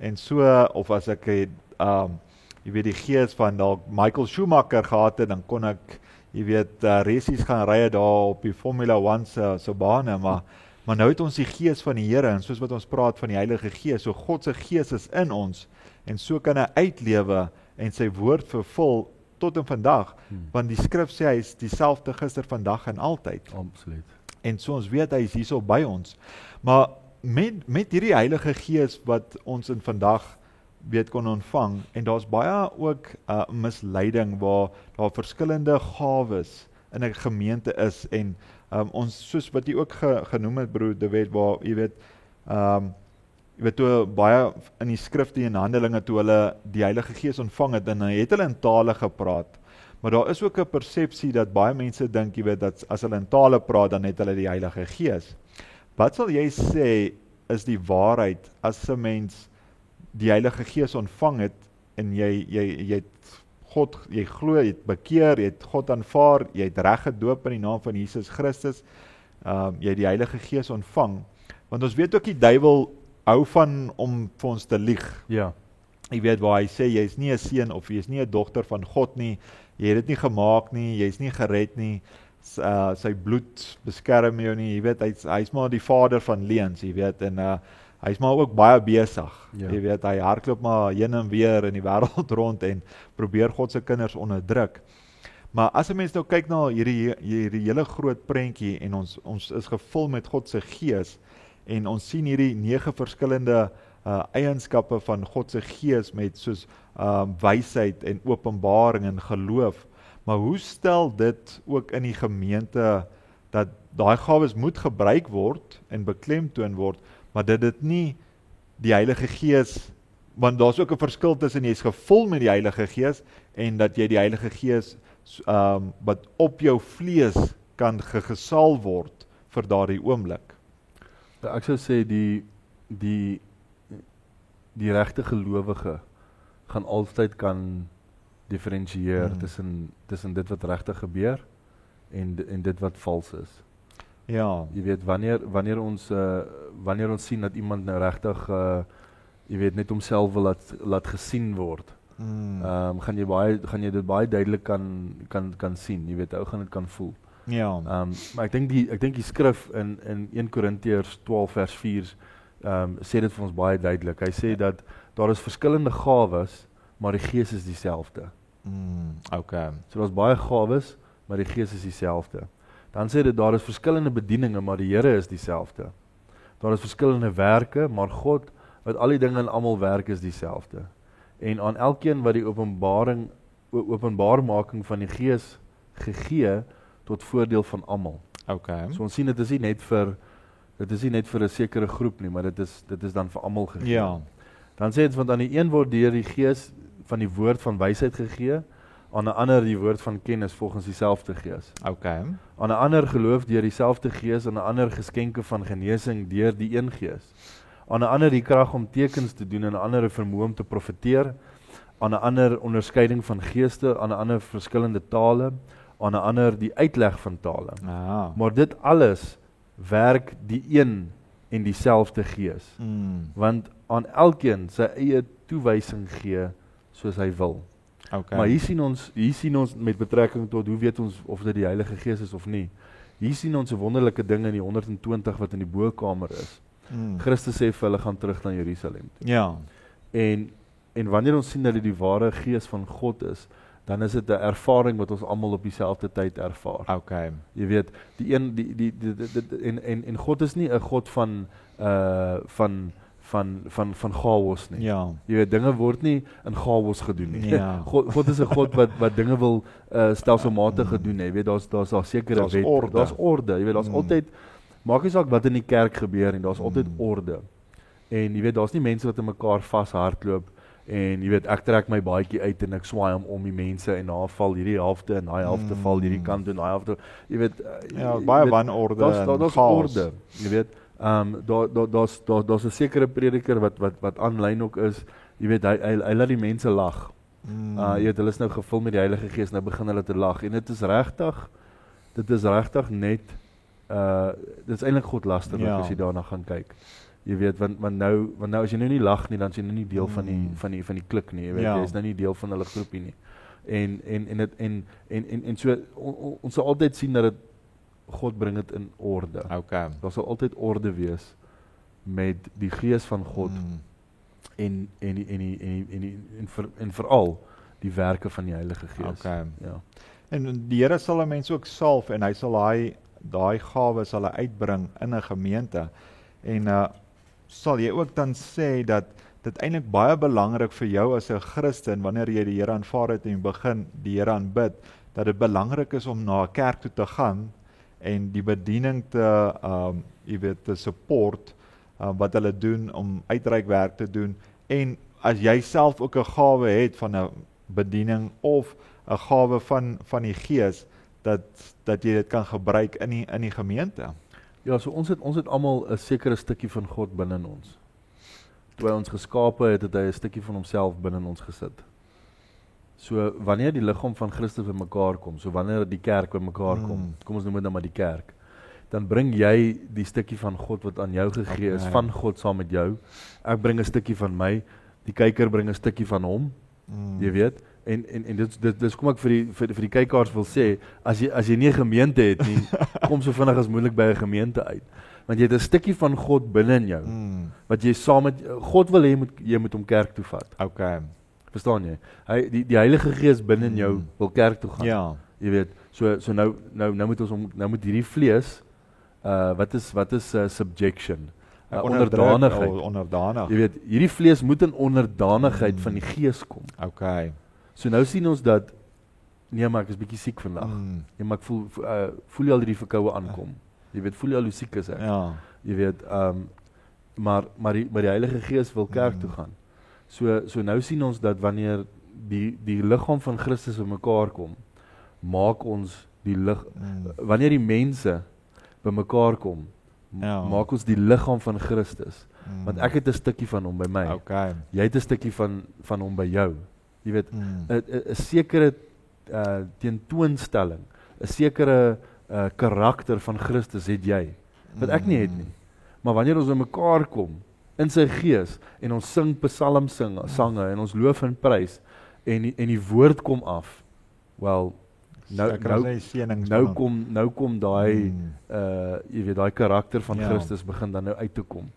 en so, of as ek jy weet die gees van dalk Michael Schumacher gehad het, dan kon ek jy weet resies gaan ry daar op die Formula 1 se bane, maar nou het ons die gees van die Here en soos wat ons praat van die Heilige Gees, so God se gees is in ons en so kan hy uitlewe en sy woord vervul tot en vandag, want die skrif sê hy is dieselfde gister, vandag en altyd. Absoluut. En so ons weet hy is hierso by ons. Maar met hierdie Heilige Gees wat ons in vandag weet kon ontvang, en daar's baie ook misleiding waar daar verskillende gawes in 'n gemeente is en ons soos wat jy ook genoem het broer De Wet, waar jy weet toe baie in die skrifte en Handelinge toe hulle die Heilige Gees ontvang het en het hulle in tale gepraat. Maar daar is ook 'n persepsie dat baie mense dink jy weet dat as hulle in tale praat dan het hulle die Heilige Gees. Wat sal jy sê is die waarheid as 'n mens die Heilige Gees ontvang het en jy het God, jy glo, jy het bekeer, jy het God aanvaar, jy het reg gedoop in die naam van Jesus Christus, jy het die Heilige Gees ontvang, want ons weet ook die duiwel hou van om vir ons te lieg. Ja. Jy weet waar hy sê, jy is nie 'n seun of jy is nie 'n dogter van God nie, jy het dit nie gemaak nie, jy is nie gered nie, sy bloed beskerm jou nie, jy weet, hy is maar die vader van leuns, jy weet, en hy is maar ook baie besig, jy weet, hy hardloop maar heen en weer in die wêreld rond en probeer God se kinders onderdruk. Maar as 'n mens nou kyk na hierdie hele groot prentjie en ons is gevul met God se Gees en ons sien hierdie 9 verskillende eienskappe van God se Gees met soos wysheid en openbaring en geloof. Maar hoe stel dit ook in die gemeente dat daai gawes moet gebruik word en beklemtoon word, maar dit nie die Heilige Gees, want daar's ook 'n verskil tussen jy is gevul met die Heilige Gees en dat jy die Heilige Gees wat op jou vlees kan gesaal word vir daardie oomblik. Ek sou sê die regte gelowige gaan altyd kan differentieer tussen dit wat regtig gebeur en dit wat vals is. Ja. Jy weet wanneer ons sien dat iemand nou regtig jy weet net homself wil laat gesien word. Gaan jy dit baie duidelik kan sien. Jy weet, ou gaan dit kan voel. Ja. Maar ek dink die skrif in 1 Korintiërs 12 vers 4 sê dit vir ons baie duidelik. Hy sê dat daar is verskillende gawes, maar die Gees is dieselfde. Okay. So daar's baie gawes, maar die Gees is dieselfde. Dan sê dit daar is verskillende bedieninge, maar die Here is dieselfde. Daar is verskillende werke, maar God wat al die dinge in almal werk is dieselfde. En aan elkeen wat die openbaarmaking van die Gees gegee tot voordeel van almal. Okay. So ons sien dit is nie net vir 'n sekere groep nie, maar dit is dan vir almal gegee. Ja. Dan sê dit want aan die een word deur die Gees van die woord van wysheid gegee, aan 'n ander die woord van kennis volgens dieselfde Gees. Okay. Aan 'n ander geloof deur dieselfde Gees, aan 'n ander geskenke van genesing deur die een Gees. Aan 'n ander die krag om tekens te doen en 'n ander vermoë om te profeteer, aan 'n ander onderskeiding van geeste, aan 'n ander verskillende tale, aan 'n ander die uitleg van tale. Maar dit alles werk die een en dieselfde Gees. Want aan elkeen sy eie toewysing gee soos hy wil. Okay. Maar hier sien ons met betrekking tot hoe weet ons of dit die Heilige Gees is of nie. Hier sien ons 'n wonderlike ding in die 120 wat in die bokamer is. Christus sê vir hulle gaan terug na Jerusalem toe. Ja. En wanneer ons sien dat dit die ware Gees van God is, dan is dit 'n ervaring wat ons almal op dieselfde tyd ervaar. Okay. Jy weet, en God is nie 'n God van chaos nie. Ja. Jy weet, dinge word nie in chaos gedoen nie. Ja. God is 'n God wat dinge wil stelselmatig gedoen, jy weet, daar's sekere wet, daar's orde, jy weet, daar's altyd, maak nie saak wat in die kerk gebeur en daar's altyd orde. En jy weet, daar's nie mense wat in mekaar vashardloop en jy weet, ek trek my baadjie uit en ek swaai hom om die mense en daar val hierdie helfte en daai helfte val hierdie kant en daai helfte, jy weet, ja, baie wanorde en chaos. Orde, jy weet. Daar's 'n sekere prediker wat aanlyn ook is, jy weet, hy laat die mense lag. Jy weet, hulle is nou gevul met die Heilige Gees, nou begin hulle te lag, en dit is regtig net, dit is eintlik godlasterlik as jy daarna gaan kyk. Jy weet, want nou as jy nou nie lag nie, dan is jy nou nie deel van die klik nie, jy weet, jy is nou nie deel van hulle groepie nie. En so, ons sal altyd sien dat dit God bring dit in orde. Okay. Daar sal altyd orde wees met die Gees van God en veral die werke van die Heilige Gees. Okay. Ja. En die Here sal 'n mens ook salf en hy sal daai gawes sal hy uitbring in 'n gemeente. En sal jy ook dan sê dat dit eintlik baie belangrik vir jou as 'n Christen wanneer jy die Here aanvaar het en begin die Here aanbid, dat dit belangrik is om na 'n kerk toe te gaan en die bediening te support wat hulle doen om uitreikwerk te doen, en as jy self ook 'n gawe het van 'n bediening of 'n gawe van die Gees, dat jy dit kan gebruik in die gemeente. Ja, so ons het almal 'n sekere stukkie van God binne ons. Toe hy ons geskape het hy 'n stukkie van homself binne ons gesit. So wanneer die liggaam van Christus bymekaar kom, so wanneer die kerk bymekaar kom, kom ons noem dit nou maar die kerk, dan bring jy die stukkie van God wat aan jou gegee is, van God saam met jou. Ek bring 'n stukkie van my, die kyker bring 'n stukkie van hom, jy weet. En dit kom ek vir die kykaars wil sê, as jy nie 'n gemeente het nie, kom so vinnig as moontlik by 'n gemeente uit. Want jy het 'n stukkie van God binne in jou, wat jy saam met God wil hê jy moet hom kerk toe vat. Okay. Verstaan jy? Die Heilige Gees binne in jou wil kerk toe gaan. Ja. Jy weet, so nou moet hierdie vlees, wat is subjection? Onderdanigheid. Onderdanig. Jy weet, hierdie vlees moet in onderdanigheid van die Gees kom. Okay. So nou sien ons dat, nee, maar ek is bietjie siek vandag. Nee, maar ek voel jy al hierdie verkoue aankom. Jy weet, voel jy al hoe siek is ek? Ja. Jy weet, maar die Heilige Gees wil kerk toe gaan. So nou sien ons dat wanneer die liggaam van Christus bymekaar kom, maak ons wanneer die mense bymekaar kom, Ja. Maak ons die liggaam van Christus. Want ek het 'n stukkie van hom by my. Okay. Jy het 'n stukkie van hom by jou. Jy weet, Mm. 'n sekere tentoonstelling, 'n sekere karakter van Christus het jy, wat ek nie het nie. Maar wanneer ons by mekaar kom, in sy gees, en ons sing psalmsange, en ons loof en prys, en die woord kom af, wel, nou kom daai, jy weet, daai karakter van Christus begin dan nou uit te kom.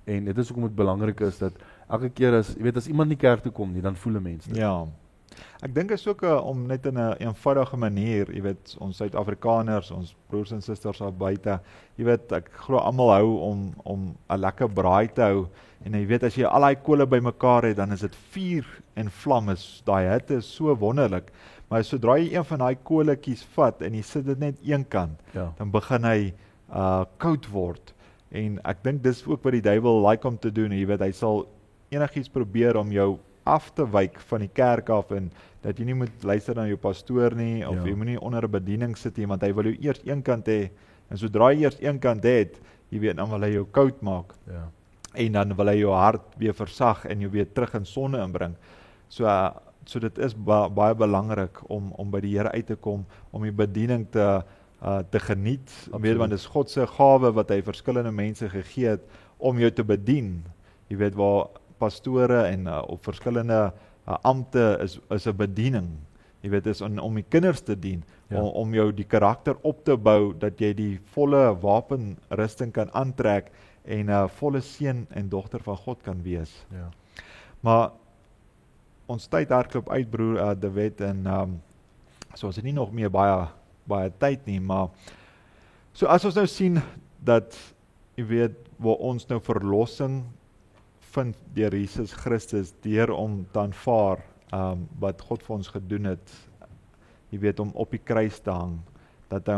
En dit is ook het belangrik is, dat elke keer as, jy weet, as iemand nie kerk toe kom nie, dan voel 'n mens dit. Ja. Ek dink is ook om net in 'n eenvoudige manier, jy weet, ons Suid-Afrikaners, ons broers en susters daar buite, jy weet, ek glo almal hou om 'n lekker braai te hou, en jy weet, as jy al daai kole bymekaar het, dan is dit vuur en vlam, daai hitte is so wonderlik, maar sodra jy een van daai koletjies vat, en jy sit dit net een kant, dan begin hy koud word, en ek dink dis ook wat die duiwel like om te doen, jy weet, hy sal enigiets probeer om jou af te wyk van die kerk af, en dat jy nie moet luister na jou pastoor nie, of jy moet nie onder 'n bediening sit nie, want hy wil jou eers een kant hê, en sodra jy eers een kant het, jy weet, dan wil hy jou koud maak, en dan wil hy jou hart weer versag, en jou weer terug in sonde inbring, so dit is baie belangrik, om by die Here uit te kom, om die bediening te geniet, weet, want dit is God se gawe, wat hy verskillende mense gegee het, om jou te bedien, jy weet, waar pastore en op verskillende ampte is 'n bediening. Jy weet, is om die kinders te dien, om jou die karakter op te bou, dat jy die volle wapenrusting kan aantrek, en volle seun en dogter van God kan wees. Maar ons tyd hardloop uit, broer De Wet, en so ons het nie nog meer baie tyd nie, maar so as ons nou sien, dat, jy weet, waar ons nou verlossing vind deur Jesus Christus, deur om te aanvaar wat God vir ons gedoen het, jy weet, om op die kruis te hang, dat hy